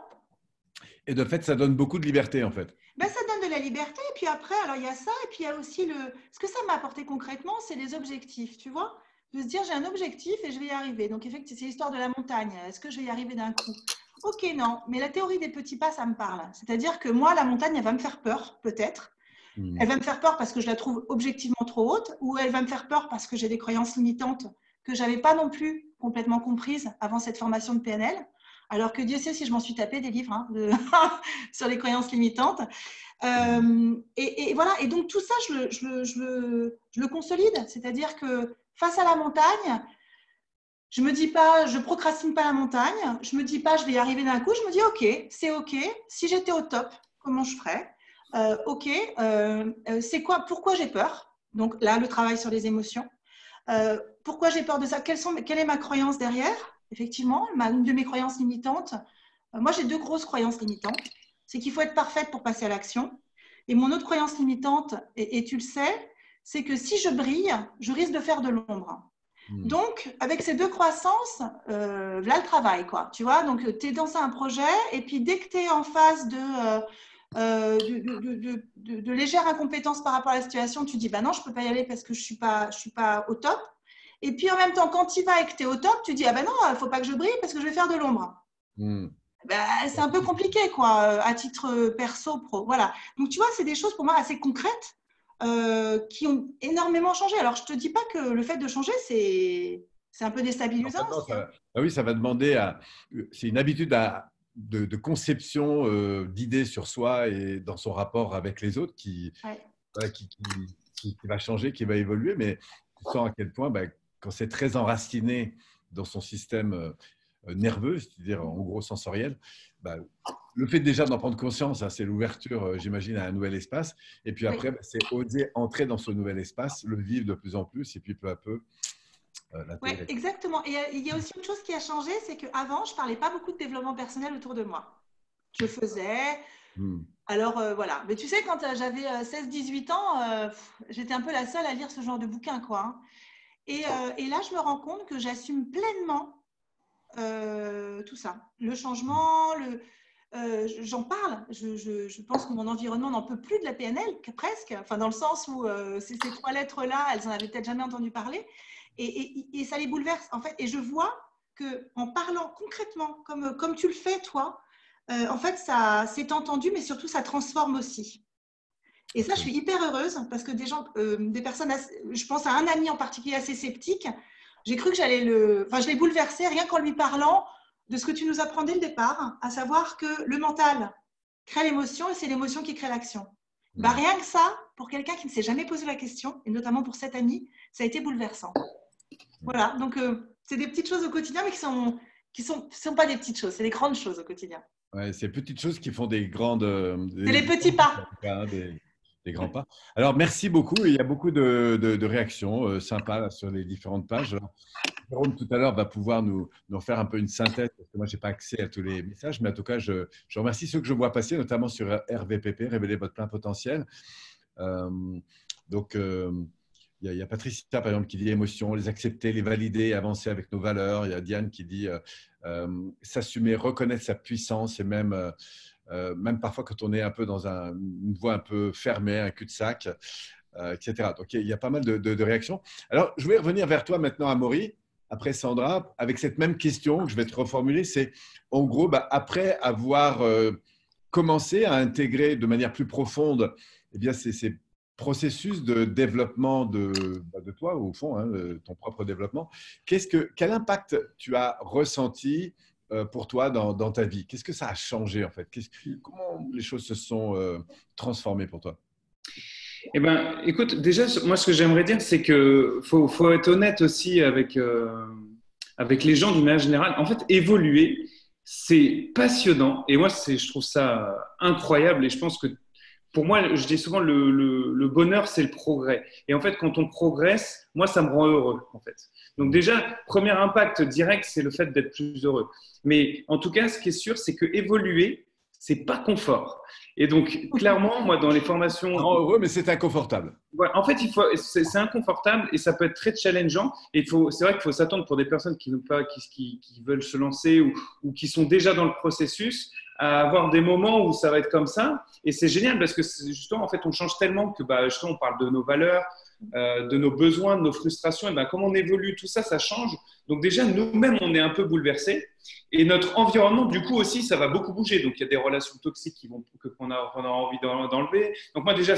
Et de fait, ça donne beaucoup de liberté, en fait. Ben, ça donne de la liberté. Et puis après, alors il y a ça, et puis il y a aussi ce que ça m'a apporté concrètement, c'est les objectifs, tu vois. De se dire, j'ai un objectif et je vais y arriver. Donc, effectivement, c'est l'histoire de la montagne. Est-ce que je vais y arriver d'un coup? Ok, non. Mais la théorie des petits pas, ça me parle. C'est-à-dire que moi, la montagne, elle va me faire peur, peut-être. Elle va me faire peur parce que je la trouve objectivement trop haute, ou elle va me faire peur parce que j'ai des croyances limitantes que je n'avais pas non plus complètement comprises avant cette formation de PNL. Alors que Dieu sait si je m'en suis tapé des livres sur les croyances limitantes. Et voilà. Et donc, tout ça, je le consolide. C'est-à-dire que face à la montagne, je me dis pas, je procrastine pas la montagne. Je me dis pas, je vais y arriver d'un coup. Je me dis, OK, c'est OK. Si j'étais au top, comment je ferais? OK, c'est quoi? Pourquoi j'ai peur? Donc là, le travail sur les émotions. Pourquoi j'ai peur de ça? Quelle est ma croyance derrière? Effectivement, une de mes croyances limitantes. Moi, j'ai 2 grosses croyances limitantes. C'est qu'il faut être parfaite pour passer à l'action. Et mon autre croyance limitante, et tu le sais, c'est que si je brille, je risque de faire de l'ombre. Donc, avec ces 2 croyances, là le travail, quoi. Tu vois, donc tu es dans un projet, et puis dès que tu es en phase de légère incompétence par rapport à la situation, tu dis bah non, je ne peux pas y aller parce que je suis pas au top. Et puis en même temps, quand tu y vas et que tu es au top, tu dis ah ben non, il ne faut pas que je brille parce que je vais faire de l'ombre. C'est un peu compliqué, quoi, à titre perso, pro. Voilà. Donc tu vois, c'est des choses pour moi assez concrètes qui ont énormément changé. Alors je ne te dis pas que le fait de changer, c'est un peu déstabilisant. Oui, ça va demander c'est une habitude à de conception d'idées sur soi et dans son rapport avec les autres Ouais. voilà, qui va changer, qui va évoluer. Mais tu sens à quel point, quand c'est très enraciné dans son système nerveux, c'est-à-dire en gros sensoriel, bah, le fait déjà d'en prendre conscience, hein, c'est l'ouverture, j'imagine, à un nouvel espace. Et puis Oui. après, c'est oser entrer dans ce nouvel espace, le vivre de plus en plus, et puis peu à peu Ouais, l'intégrer. exactement. Et il y a aussi une chose qui a changé, c'est qu'avant, je parlais pas beaucoup de développement personnel autour de moi. Je faisais. Hmm. Alors voilà. Mais tu sais, quand j'avais 16-18 ans, j'étais un peu la seule à lire ce genre de bouquin, quoi. Hein. Et là, je me rends compte que j'assume pleinement tout ça. Le changement, j'en parle. Je pense que mon environnement n'en peut plus de la PNL, presque. Enfin, dans le sens où ces 3 lettres-là, elles n'en avaient peut-être jamais entendu parler. Et ça les bouleverse, en fait. Et je vois qu'en parlant concrètement, comme tu le fais, toi, en fait, ça c'est entendu, mais surtout, ça transforme aussi. Et ça, je suis hyper heureuse parce que des personnes, je pense à un ami en particulier assez sceptique, j'ai cru que enfin, je l'ai bouleversé rien qu'en lui parlant de ce que tu nous apprends dès le départ, à savoir que le mental crée l'émotion et c'est l'émotion qui crée l'action. Bah, Hmm. rien que ça, pour quelqu'un qui ne s'est jamais posé la question, et notamment pour cet ami, ça a été bouleversant. Voilà, donc c'est des petites choses au quotidien, mais qui sont pas des petites choses, c'est des grandes choses au quotidien. Ouais, ces petites choses qui font des grandes, C'est les petits pas. des grands pas. Alors, merci beaucoup. Il y a beaucoup de réactions sympas là, sur les différentes pages. Alors, Jérôme, tout à l'heure, va pouvoir nous faire un peu une synthèse, parce que moi, je n'ai pas accès à tous les messages, mais en tout cas, je remercie ceux que je vois passer, notamment sur RVPP, Révéler votre plein potentiel. Euh, donc, il y a Patricia, par exemple, qui dit émotion, les accepter, les valider, avancer avec nos valeurs. Il y a Diane qui dit s'assumer, reconnaître sa puissance et même parfois quand on est un peu dans une voie un peu fermée, un cul-de-sac, etc. Donc, il y a pas mal de réactions. Alors, je vais revenir vers toi maintenant, Amaury, après Sandra, avec cette même question que je vais te reformuler. C'est en gros, après avoir commencé à intégrer de manière plus profonde eh bien, ces processus de développement de toi, au fond, hein, de ton propre développement, quel impact tu as ressenti pour toi dans ta vie? Qu'est-ce que ça a changé en fait? Comment les choses se sont transformées pour toi? Eh ben, écoute, déjà, moi, ce que j'aimerais dire, c'est que faut être honnête aussi avec les gens d'une manière générale. En fait, évoluer, c'est passionnant. Et moi, je trouve ça incroyable. Et je pense que pour moi, je dis souvent, le bonheur, c'est le progrès. Et en fait, quand on progresse, moi, ça me rend heureux, en fait. Donc déjà, premier impact direct, c'est le fait d'être plus heureux. Mais en tout cas, ce qui est sûr, c'est que évoluer, c'est pas confort. Et donc, clairement, moi, dans les formations, Non, heureux, mais c'est inconfortable. voilà, en fait, c'est inconfortable et ça peut être très challengeant. Et c'est vrai qu'il faut s'attendre pour des personnes qui, n'ont pas, qui veulent se lancer ou qui sont déjà dans le processus à avoir des moments où ça va être comme ça. Et c'est génial parce que justement, en fait, on change tellement que justement, on parle de nos valeurs, de nos besoins, de nos frustrations. Et comment on évolue, tout ça, ça change. Donc déjà, nous-mêmes, on est un peu bouleversés. Et notre environnement, du coup, aussi, ça va beaucoup bouger. Donc, il y a des relations toxiques qu'on a envie d'enlever. Donc, moi, déjà,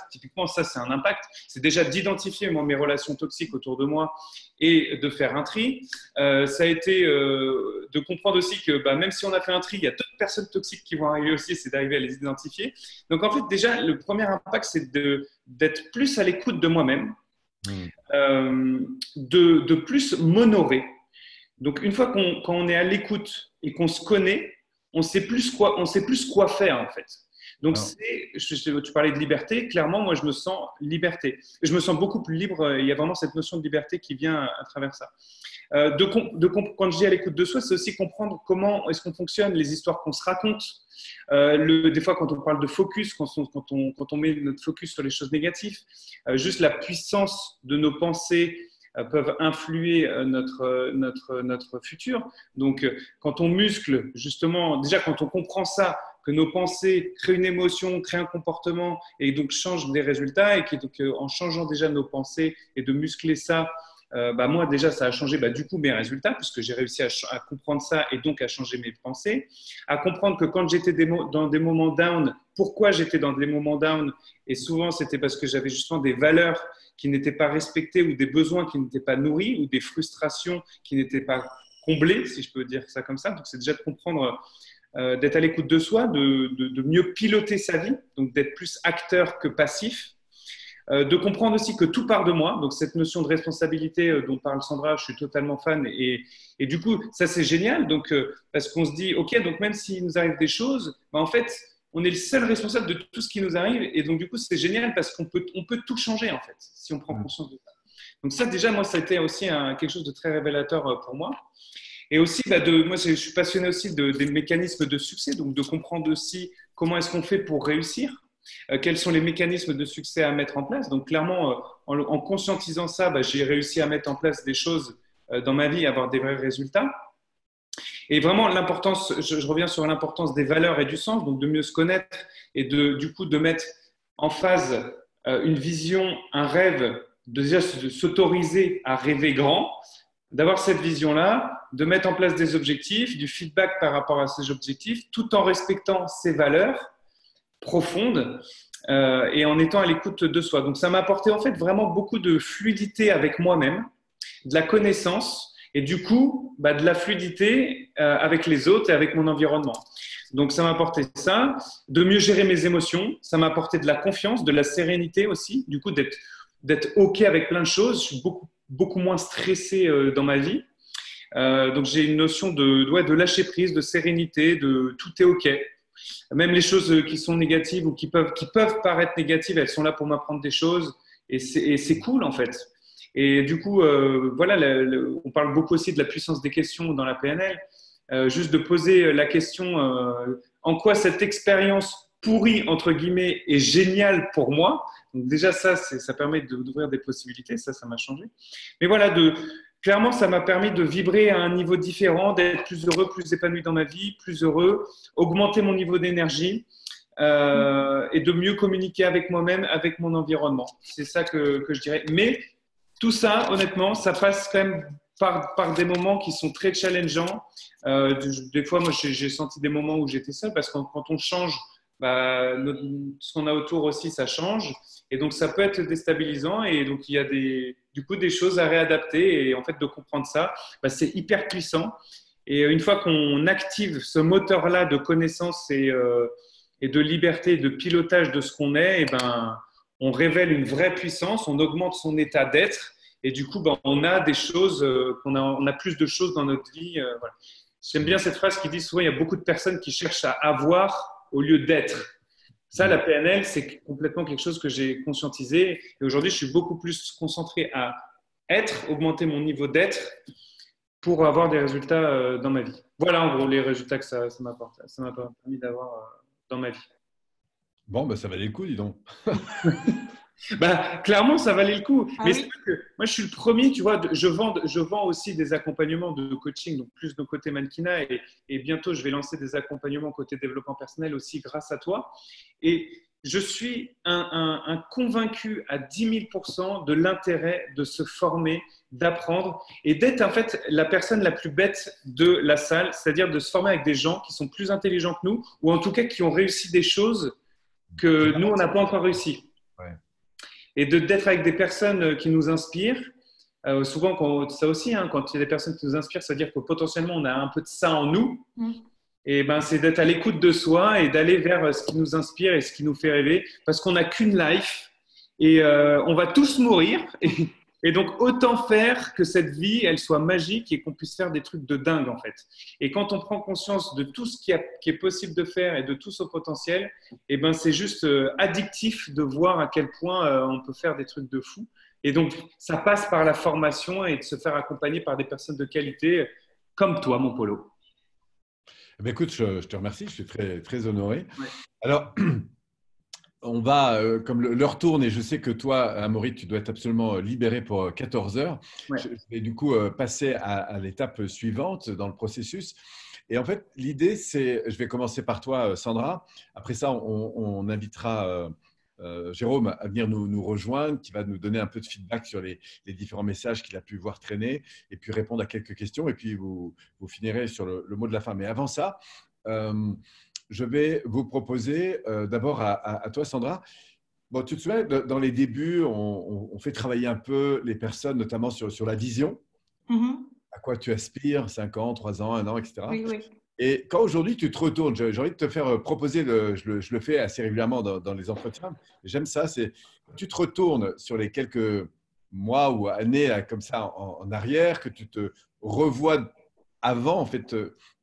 typiquement, ça, c'est un impact. C'est déjà d'identifier mes relations toxiques autour de moi et de faire un tri. Ça a été de comprendre aussi que même si on a fait un tri, il y a d'autres personnes toxiques qui vont arriver aussi, c'est d'arriver à les identifier. Donc, en fait, déjà, le premier impact, c'est d'être plus à l'écoute de moi-même, de plus m'honorer. Donc, une fois quand on est à l'écoute et qu'on se connaît, on sait plus quoi faire, en fait. Donc, tu parlais de liberté. Clairement, moi, je me sens liberté. Je me sens beaucoup plus libre. Il y a vraiment cette notion de liberté qui vient à travers ça. Quand je dis à l'écoute de soi, c'est aussi comprendre comment est-ce qu'on fonctionne, les histoires qu'on se raconte. Des fois, quand on parle de focus, quand on met notre focus sur les choses négatives, juste la puissance de nos pensées peuvent influer notre futur. Donc, quand on muscle, justement, déjà quand on comprend ça, que nos pensées créent une émotion, créent un comportement et donc changent des résultats et en changeant déjà nos pensées et de muscler ça, moi déjà ça a changé du coup mes résultats puisque j'ai réussi à comprendre ça et donc à changer mes pensées, à comprendre que quand j'étais dans des moments down, pourquoi j'étais dans des moments down, et souvent c'était parce que j'avais justement des valeurs qui n'étaient pas respectées ou des besoins qui n'étaient pas nourris ou des frustrations qui n'étaient pas comblées, si je peux dire ça comme ça. Donc c'est déjà de comprendre d'être à l'écoute de soi, de mieux piloter sa vie, donc d'être plus acteur que passif. De comprendre aussi que tout part de moi. Donc, cette notion de responsabilité dont parle Sandra, je suis totalement fan. Et du coup, ça, c'est génial. Donc, parce qu'on se dit, OK, donc même s'il nous arrive des choses, bah, en fait, on est le seul responsable de tout ce qui nous arrive. Et donc, du coup, c'est génial parce qu'on peut tout changer, en fait, si on prend conscience de ça. Donc, ça, déjà, moi, ça a été aussi quelque chose de très révélateur pour moi. Et aussi, moi, je suis passionné aussi des mécanismes de succès, donc de comprendre aussi comment est-ce qu'on fait pour réussir. Quels sont les mécanismes de succès à mettre en place. Donc, clairement, en conscientisant ça, j'ai réussi à mettre en place des choses dans ma vie et avoir des vrais résultats. Et vraiment, l'importance, je reviens sur l'importance des valeurs et du sens, donc de mieux se connaître et du coup, de mettre en phase une vision, un rêve, de s'autoriser à rêver grand, d'avoir cette vision-là, de mettre en place des objectifs, du feedback par rapport à ces objectifs, tout en respectant ses valeurs profonde et en étant à l'écoute de soi. Donc, ça m'a apporté en fait vraiment beaucoup de fluidité avec moi-même, de la connaissance et du coup, de la fluidité avec les autres et avec mon environnement. Donc, ça m'a apporté ça, de mieux gérer mes émotions, ça m'a apporté de la confiance, de la sérénité aussi, du coup, d'être OK avec plein de choses. Je suis beaucoup moins stressé dans ma vie. Donc, j'ai une notion de lâcher prise, de sérénité, de tout est OK. Même les choses qui sont négatives ou qui peuvent paraître négatives, elles sont là pour m'apprendre des choses et c'est cool en fait. Et du coup, voilà, on parle beaucoup aussi de la puissance des questions dans la PNL. Juste de poser la question en quoi cette expérience pourrie, entre guillemets, est géniale pour moi. Donc déjà, ça permet d'ouvrir des possibilités. Ça m'a changé. Mais voilà, clairement, ça m'a permis de vibrer à un niveau différent, d'être plus heureux, plus épanoui dans ma vie, plus heureux, augmenter mon niveau d'énergie et de mieux communiquer avec moi-même, avec mon environnement. C'est ça que je dirais. Mais tout ça, honnêtement, ça passe quand même par des moments qui sont très challengeants. Des fois, moi, j'ai senti des moments où j'étais seul parce que quand on change, ce qu'on a autour aussi, ça change. Et donc, ça peut être déstabilisant. Et donc, il y a du coup des choses à réadapter. Et en fait, de comprendre ça, c'est hyper puissant. Et une fois qu'on active ce moteur-là de connaissance et de liberté, de pilotage de ce qu'on est, on révèle une vraie puissance, on augmente son état d'être. Et du coup, on a des choses, on a plus de choses dans notre vie. Voilà. J'aime bien cette phrase qui dit souvent, il y a beaucoup de personnes qui cherchent à avoir au lieu d'être. Ça, la PNL, c'est complètement quelque chose que j'ai conscientisé. Et aujourd'hui, je suis beaucoup plus concentré à être, augmenter mon niveau d'être pour avoir des résultats dans ma vie. Voilà, en gros, les résultats que ça m'a permis d'avoir dans ma vie. Bon, ça valait le coup, dis donc. Clairement, ça valait le coup. Ah mais oui. c'est vrai que moi, je suis le premier, tu vois, je vends aussi des accompagnements de coaching, donc plus de côté mannequinat. Et bientôt, je vais lancer des accompagnements côté développement personnel aussi grâce à toi. Et je suis un convaincu à 10 000% de l'intérêt de se former, d'apprendre et d'être en fait la personne la plus bête de la salle, c'est-à-dire de se former avec des gens qui sont plus intelligents que nous ou en tout cas qui ont réussi des choses que nous, on n'a pas encore réussi. Ouais. Et d'être avec des personnes qui nous inspirent. Souvent, ça aussi, quand il y a des personnes qui nous inspirent, ça veut dire que potentiellement, on a un peu de ça en nous. Et c'est d'être à l'écoute de soi et d'aller vers ce qui nous inspire et ce qui nous fait rêver. Parce qu'on n'a qu'une life et on va tous mourir. Et donc, autant faire que cette vie, elle soit magique et qu'on puisse faire des trucs de dingue, en fait. Et quand on prend conscience de tout ce qui est possible de faire et de tout son potentiel, c'est juste addictif de voir à quel point on peut faire des trucs de fou. Et donc, ça passe par la formation et de se faire accompagner par des personnes de qualité comme toi, mon Polo. Écoute, je te remercie, je suis très, très honoré. Ouais. Alors, on va, comme l'heure tourne et je sais que toi, Amaury, tu dois être absolument libéré pour 14 heures. Ouais. Je vais du coup passer à l'étape suivante dans le processus. Et en fait, l'idée, c'est, je vais commencer par toi, Sandra. Après ça, on invitera Jérôme à venir nous rejoindre, qui va nous donner un peu de feedback sur les différents messages qu'il a pu voir traîner et puis répondre à quelques questions. Et puis, vous finirez sur le mot de la fin. Mais avant ça, je vais vous proposer d'abord à toi, Sandra. Bon, tu te souviens, dans les débuts, on fait travailler un peu les personnes, notamment sur la vision. À quoi tu aspires, 5 ans, 3 ans, 1 an, etc. Oui. Et quand aujourd'hui tu te retournes, j'ai envie de te faire proposer, je le fais assez régulièrement dans les entretiens, j'aime ça, c'est tu te retournes sur les quelques mois ou années là, comme ça en arrière, que tu te revois avant en fait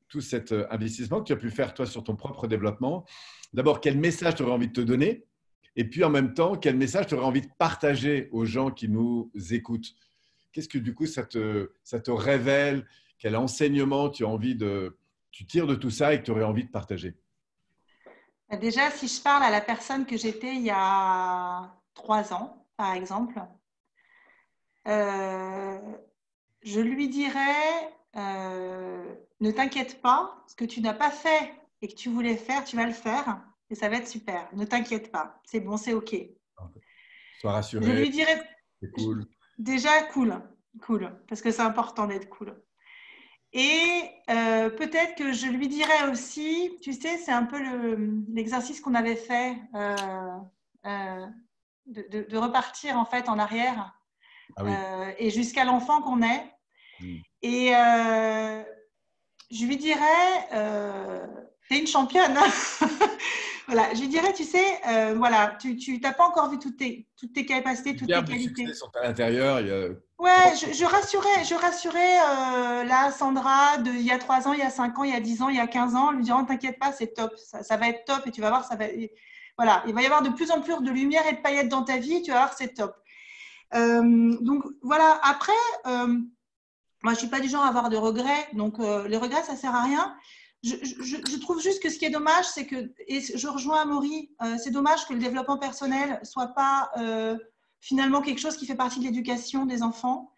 tout cet investissement que tu as pu faire toi sur ton propre développement. D'abord, quel message tu aurais envie de te donner? Et puis en même temps, quel message tu aurais envie de partager aux gens qui nous écoutent? Qu'est-ce que du coup ça te révèle? Quel enseignement tu tires de tout ça et que tu aurais envie de partager? Déjà, si je parle à la personne que j'étais il y a 3 ans, par exemple, euh, je lui dirais ne t'inquiète pas, ce que tu n'as pas fait et que tu voulais faire, tu vas le faire et ça va être super. Ne t'inquiète pas, c'est bon, c'est OK. Sois Je rassuré, lui dirais c'est cool. déjà cool, cool, parce que c'est important d'être cool. Et peut-être que je lui dirais aussi, tu sais, c'est un peu l'exercice qu'on avait fait euh, de repartir en fait en arrière Ah oui. et jusqu'à l'enfant qu'on est. Mm. Et je lui dirais, t'es une championne. Voilà, je lui dirais, tu sais, voilà, tu n'as pas encore vu toutes tes capacités, Les toutes tes gerbes de succès qualités. sont à l'intérieur. Ouais, je rassurais là, Sandra, il y a 3 ans, il y a 5 ans, il y a 10 ans, il y a 15 ans, en lui disant, t'inquiète pas, c'est top, ça va être top et tu vas voir, voilà, il va y avoir de plus en plus de lumière et de paillettes dans ta vie, tu vas voir, c'est top. Donc voilà, après, moi, je ne suis pas du genre à avoir de regrets, donc les regrets, ça ne sert à rien. Je trouve juste que ce qui est dommage, c'est que, et je rejoins Amaury, c'est dommage que le développement personnel ne soit pas finalement quelque chose qui fait partie de l'éducation des enfants.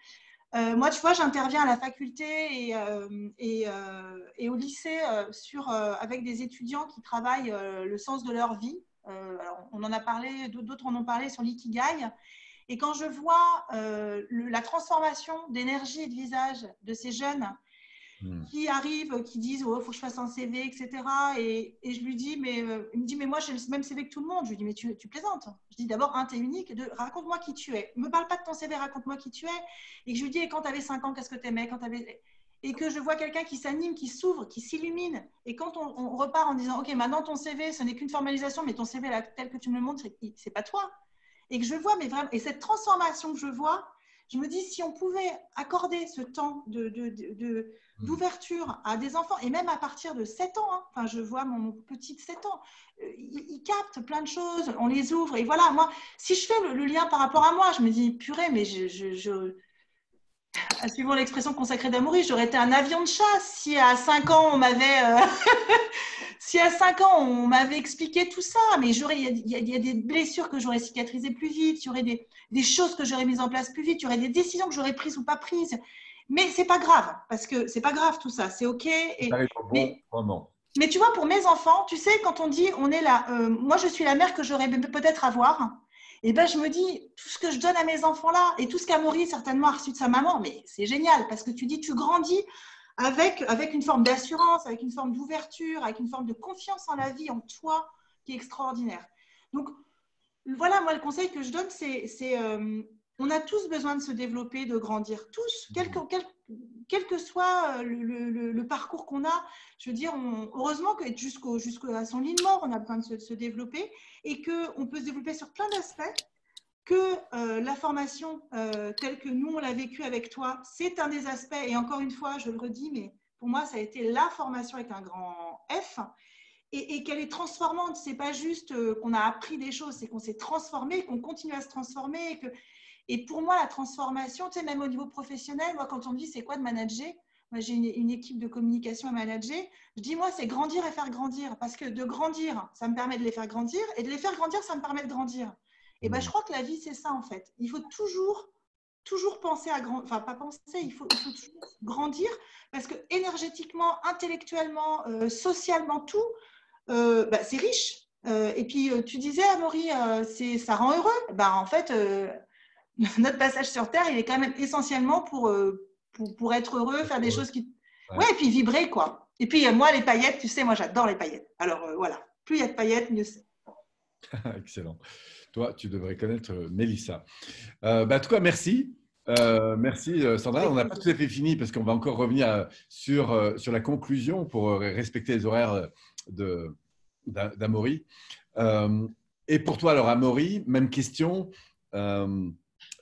Moi, tu vois, j'interviens à la faculté et au lycée avec des étudiants qui travaillent le sens de leur vie. Alors, on en a parlé, d'autres en ont parlé sur l'ikigai. Et quand je vois la transformation d'énergie et de visage de ces jeunes qui arrivent, qui disent oh, il faut que je fasse un CV, etc. Et je lui dis, il me dit, mais moi j'ai le même CV que tout le monde. Je lui dis, mais tu plaisantes. Je dis d'abord, tu es unique, raconte-moi qui tu es. Ne me parle pas de ton CV, raconte-moi qui tu es. Et je lui dis, et quand tu avais 5 ans, qu'est-ce que tu aimais Et que je vois quelqu'un qui s'anime, qui s'ouvre, qui s'illumine. Et quand on repart en disant, ok, maintenant ton CV, ce n'est qu'une formalisation, mais ton CV là, tel que tu me le montres, c'est pas toi. Et que je vois, mais vraiment, et cette transformation que je vois, je me dis, si on pouvait accorder ce temps d'ouverture à des enfants, et même à partir de 7 ans, hein, enfin, je vois mon petit de 7 ans, il capte plein de choses, on les ouvre, et voilà, moi, si je fais le lien par rapport à moi, je me dis, purée, mais suivant l'expression consacrée d'Amaury, j'aurais été un avion de chasse si à 5 ans, on m'avait... Si à 5 ans, on m'avait expliqué tout ça, mais il y a des blessures que j'aurais cicatrisées plus vite, il y aurait des choses que j'aurais mises en place plus vite, il y aurait des décisions que j'aurais prises ou pas prises. Mais c'est pas grave, parce que c'est pas grave tout ça, c'est OK. Ça arrive au bon moment. Mais tu vois, pour mes enfants, tu sais, quand on dit on est là, moi je suis la mère que j'aurais peut-être à voir, et ben je me dis, tout ce que je donne à mes enfants là, et tout ce qu'Amaury certainement a reçu de sa maman, mais c'est génial, parce que tu dis, tu grandis avec une forme d'assurance, avec une forme d'ouverture, avec une forme de confiance en la vie, en toi, qui est extraordinaire. Donc, voilà, moi, le conseil que je donne, c'est on a tous besoin de se développer, de grandir, tous, quel que soit le parcours qu'on a. Je veux dire, heureusement que jusqu'à son lit de mort, on a besoin de se développer et qu'on peut se développer sur plein d'aspects, que la formation telle que nous, on l'a vécue avec toi, c'est un des aspects, et encore une fois, je le redis, mais pour moi, ça a été la formation avec un grand F, et qu'elle est transformante. C'est pas juste qu'on a appris des choses, c'est qu'on s'est transformé, qu'on continue à se transformer. Et pour moi, la transformation, tu sais, même au niveau professionnel, moi, quand on me dit c'est quoi de manager, moi, j'ai une équipe de communication à manager, je dis moi, c'est grandir et faire grandir, parce que de grandir, ça me permet de les faire grandir, et de les faire grandir, ça me permet de grandir. Et ben, je crois que la vie, c'est ça, en fait. Il faut toujours penser à grandir, enfin, pas penser, il faut toujours grandir, parce que énergétiquement, intellectuellement, socialement, tout, c'est riche. Et puis, tu disais, Amaury, ça rend heureux. En fait, notre passage sur Terre, il est quand même essentiellement pour être heureux, faire des choses qui… Ouais, et puis vibrer, quoi. Et puis, moi, les paillettes, tu sais, moi, j'adore les paillettes. Alors, voilà, plus il y a de paillettes, mieux c'est. Excellent. Toi, tu devrais connaître Mélissa. En tout cas, merci. Merci Sandra. On n'a pas tout à fait fini parce qu'on va encore revenir sur la conclusion pour respecter les horaires d'Amaury. Et pour toi, alors Amaury, même question.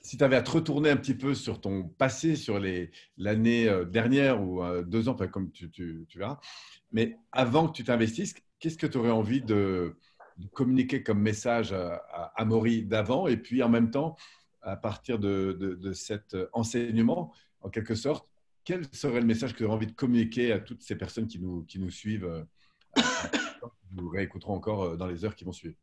Si tu avais à te retourner un petit peu sur ton passé, sur l'année dernière ou 2 ans, enfin, comme tu verras, mais avant que tu t'investisses, qu'est-ce que tu aurais envie de communiquer comme message à Amaury d'avant et puis en même temps, à partir de cet enseignement, en quelque sorte, quel serait le message que tu aurais envie de communiquer à toutes ces personnes qui nous suivent, qui nous réécouteront encore dans les heures qui vont suivre?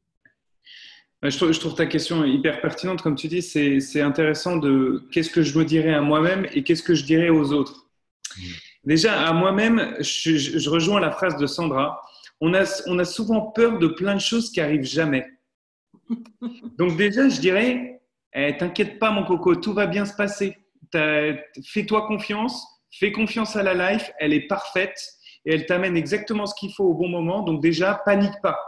Je trouve ta question hyper pertinente. Comme tu dis, c'est intéressant de qu'est-ce que je me dirais à moi-même et qu'est-ce que je dirais aux autres. Déjà, à moi-même, je rejoins la phrase de Sandra. On a souvent peur de plein de choses qui arrivent jamais. Donc déjà, je dirais, t'inquiète pas mon coco, tout va bien se passer. Fais-toi confiance, fais confiance à la life, elle est parfaite et elle t'amène exactement ce qu'il faut au bon moment. Donc déjà, panique pas.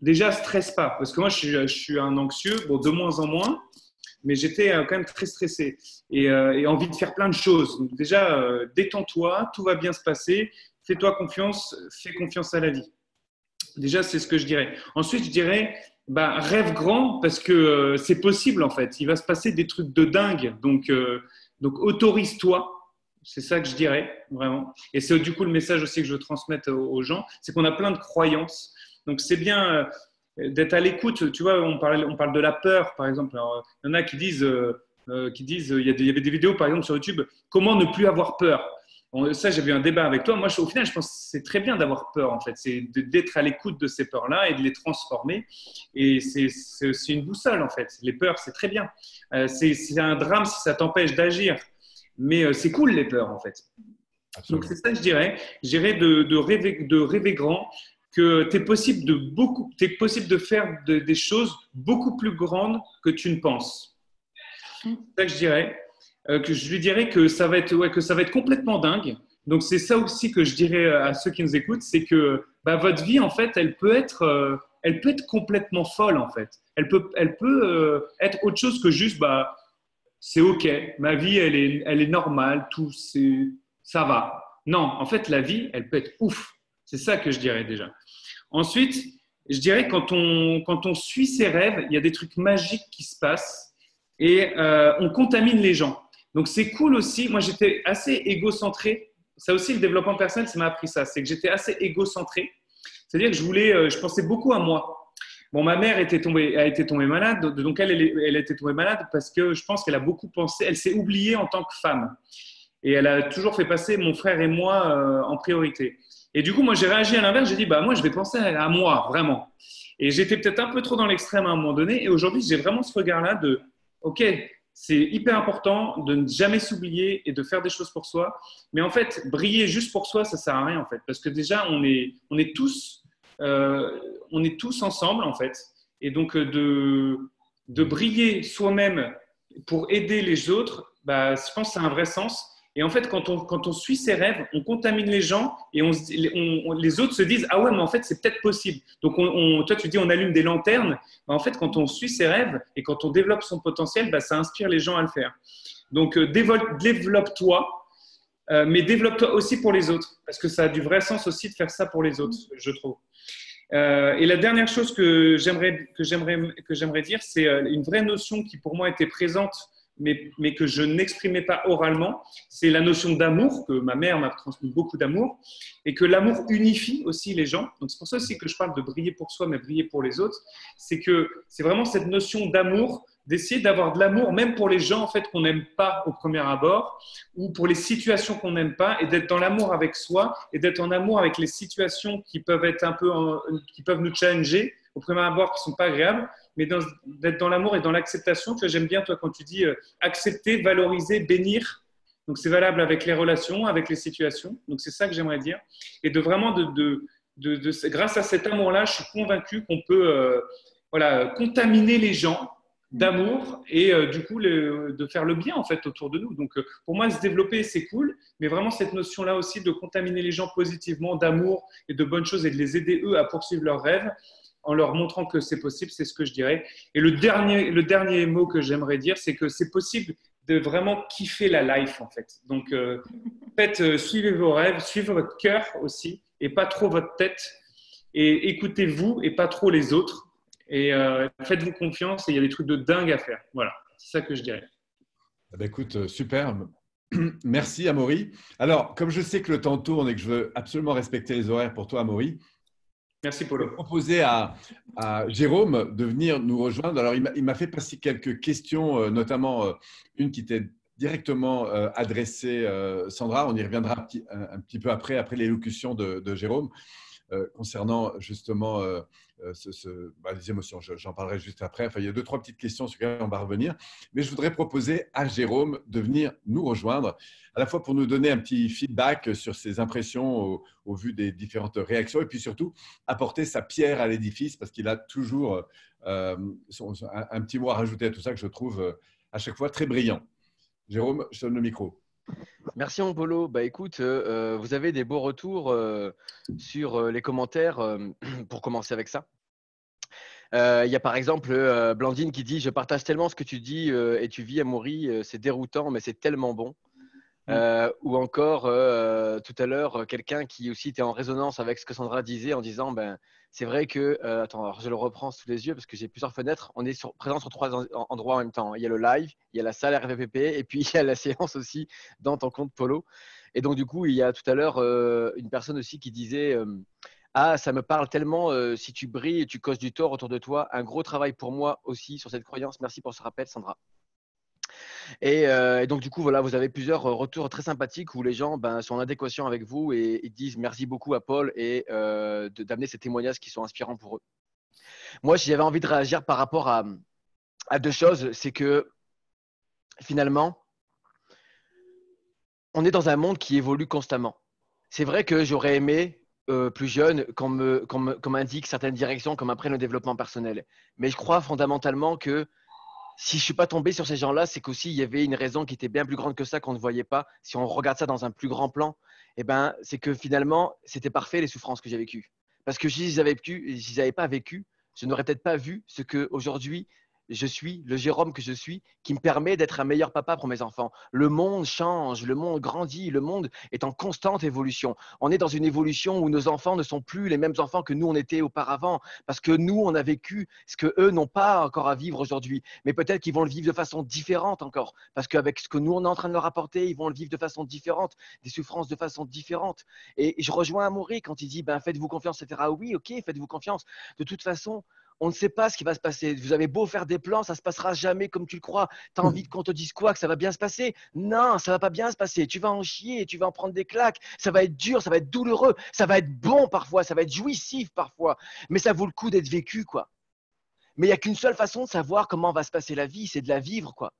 Déjà, stresse pas. Parce que moi, je suis un anxieux, bon, de moins en moins, mais j'étais quand même très stressé et envie de faire plein de choses. Donc déjà, détends-toi, tout va bien se passer, fais-toi confiance, fais confiance à la vie. Déjà, c'est ce que je dirais. Ensuite, je dirais, rêve grand parce que c'est possible en fait. Il va se passer des trucs de dingue. Donc autorise-toi. C'est ça que je dirais, vraiment. Et c'est du coup le message aussi que je veux transmettre aux gens, c'est qu'on a plein de croyances. Donc, c'est bien d'être à l'écoute. Tu vois, on parle de la peur, par exemple. Alors, il y en a qui disent, il y avait des vidéos, par exemple, sur YouTube, comment ne plus avoir peur. Ça, j'avais eu un débat avec toi. Moi, au final, je pense que c'est très bien d'avoir peur, en fait. C'est d'être à l'écoute de ces peurs-là et de les transformer. Et c'est une boussole, en fait. Les peurs, c'est très bien. C'est un drame si ça t'empêche d'agir. Mais c'est cool, les peurs, en fait. Absolument. Donc, c'est ça que je dirais. Je dirais de rêver grand, que t'es possible de faire des choses beaucoup plus grandes que tu ne penses. C'est ça que je dirais. Que je lui dirais que ça va être complètement dingue. Donc, c'est ça aussi que je dirais à ceux qui nous écoutent, c'est que votre vie, en fait, elle peut être complètement folle, en fait. Elle peut être autre chose que juste, c'est OK, ma vie, elle est normale, ça va. Non, en fait, la vie, elle peut être ouf. C'est ça que je dirais déjà. Ensuite, je dirais quand on suit ses rêves, il y a des trucs magiques qui se passent et on contamine les gens. Donc, c'est cool aussi. Moi, j'étais assez égocentré. Ça aussi, le développement personnel, ça m'a appris ça. C'est que j'étais assez égocentré. C'est-à-dire que je pensais beaucoup à moi. Bon, ma mère a été tombée malade. Donc, elle a été tombée malade parce que je pense qu'elle a beaucoup pensé. Elle s'est oubliée en tant que femme. Et elle a toujours fait passer mon frère et moi en priorité. Et du coup, moi, j'ai réagi à l'inverse. J'ai dit, moi, je vais penser à moi, vraiment. Et j'étais peut-être un peu trop dans l'extrême à un moment donné. Et aujourd'hui, j'ai vraiment ce regard-là de, OK, c'est hyper important de ne jamais s'oublier et de faire des choses pour soi. Mais en fait, briller juste pour soi, ça ne sert à rien, en fait. Parce que déjà, on est tous ensemble, en fait. Et donc, de briller soi-même pour aider les autres, je pense que ça a un vrai sens. Et en fait, quand on suit ses rêves, on contamine les gens et les autres se disent « Ah ouais, mais en fait, c'est peut-être possible. » Donc, toi, tu dis on allume des lanternes. En fait, quand on suit ses rêves et quand on développe son potentiel, ça inspire les gens à le faire. Donc, développe-toi, mais développe-toi aussi pour les autres. Parce que ça a du vrai sens aussi de faire ça pour les autres, je trouve. Et la dernière chose que j'aimerais dire, c'est une vraie notion qui pour moi était présente mais que je n'exprimais pas oralement, c'est la notion d'amour, que ma mère m'a transmis beaucoup d'amour, et que l'amour unifie aussi les gens. Donc c'est pour ça aussi que je parle de briller pour soi, mais briller pour les autres. C'est vraiment cette notion d'amour, d'essayer d'avoir de l'amour, même pour les gens en fait, qu'on n'aime pas au premier abord, ou pour les situations qu'on n'aime pas, et d'être dans l'amour avec soi, et d'être en amour avec les situations qui peuvent être qui peuvent nous challenger au premier abord, qui ne sont pas agréables, mais d'être dans l'amour et dans l'acceptation. Tu vois, j'aime bien, toi, quand tu dis accepter, valoriser, bénir. Donc, c'est valable avec les relations, avec les situations. Donc, c'est ça que j'aimerais dire. Et de vraiment, grâce à cet amour-là, je suis convaincu qu'on peut contaminer les gens d'amour et du coup, de faire le bien, en fait, autour de nous. Donc, pour moi, se développer, c'est cool. Mais vraiment, cette notion-là aussi de contaminer les gens positivement, d'amour et de bonnes choses et de les aider, eux, à poursuivre leurs rêves, en leur montrant que c'est possible, c'est ce que je dirais. Et le dernier mot que j'aimerais dire, c'est que c'est possible de vraiment kiffer la life en fait. Donc, suivez vos rêves, suivez votre cœur aussi et pas trop votre tête. Et écoutez-vous et pas trop les autres. Et faites-vous confiance et il y a des trucs de dingue à faire. Voilà, c'est ça que je dirais. Eh ben, écoute, super. Merci, Amaury. Alors, comme je sais que le temps tourne et que je veux absolument respecter les horaires pour toi, Amaury, Merci, je vais Polo. proposer à Jérôme de venir nous rejoindre. Alors, il m'a fait passer quelques questions, notamment une qui était directement adressée Sandra. On y reviendra un petit peu après l'élocution de Jérôme. Concernant justement les émotions. J'en parlerai juste après. Enfin, il y a 2-3 petites questions sur lesquelles on va revenir. Mais je voudrais proposer à Jérôme de venir nous rejoindre, à la fois pour nous donner un petit feedback sur ses impressions au vu des différentes réactions et puis surtout apporter sa pierre à l'édifice parce qu'il a toujours un petit mot à rajouter à tout ça que je trouve à chaque fois très brillant. Jérôme, je te donne le micro. Merci mon Polo. Bah écoute, vous avez des beaux retours sur les commentaires pour commencer avec ça. Il y a par exemple Blandine qui dit « Je partage tellement ce que tu dis et tu vis, Amaury, c'est déroutant, mais c'est tellement bon. » Ou encore, tout à l'heure, quelqu'un qui aussi était en résonance avec ce que Sandra disait en disant c'est vrai que, attends, alors je le reprends sous les yeux parce que j'ai plusieurs fenêtres. On est présent sur 3 endroits en même temps. Il y a le live, il y a la salle RVPP et puis il y a la séance aussi dans ton compte Polo. Et donc, du coup, il y a tout à l'heure une personne aussi qui disait ah, ça me parle tellement si tu brilles et tu causes du tort autour de toi. Un gros travail pour moi aussi sur cette croyance. Merci pour ce rappel, Sandra. Et donc, du coup, voilà, vous avez plusieurs retours très sympathiques où les gens sont en adéquation avec vous et disent merci beaucoup à Paul et d'amener ces témoignages qui sont inspirants pour eux. Moi, j'avais envie de réagir par rapport à 2 choses. C'est que finalement, on est dans un monde qui évolue constamment. C'est vrai que j'aurais aimé, plus jeune, qu'on m'indique certaines directions, qu'on m'apprenne le développement personnel. Mais je crois fondamentalement que si je ne suis pas tombé sur ces gens-là, c'est qu'aussi il y avait une raison qui était bien plus grande que ça, qu'on ne voyait pas. Si on regarde ça dans un plus grand plan, c'est que finalement, c'était parfait les souffrances que j'ai vécues. Parce que si je les avais pas vécues, je n'aurais peut-être pas vu ce qu'aujourd'hui, je suis, le Jérôme que je suis, qui me permet d'être un meilleur papa pour mes enfants. Le monde change, le monde grandit, le monde est en constante évolution. On est dans une évolution où nos enfants ne sont plus les mêmes enfants que nous, on était auparavant, parce que nous, on a vécu ce qu'eux n'ont pas encore à vivre aujourd'hui. Mais peut-être qu'ils vont le vivre de façon différente encore, parce qu'avec ce que nous, on est en train de leur apporter, ils vont le vivre de façon différente, des souffrances de façon différente. Et je rejoins Amaury quand il dit faites-vous confiance, etc. Oui, ok, faites-vous confiance. De toute façon, on ne sait pas ce qui va se passer. Vous avez beau faire des plans, ça ne se passera jamais comme tu le crois. Tu as envie qu'on te dise quoi? Que ça va bien se passer? Non, ça ne va pas bien se passer. Tu vas en chier, tu vas en prendre des claques. Ça va être dur, ça va être douloureux, ça va être bon parfois, ça va être jouissif parfois. Mais ça vaut le coup d'être vécu, quoi. Mais il n'y a qu'une seule façon de savoir comment va se passer la vie, c'est de la vivre, quoi.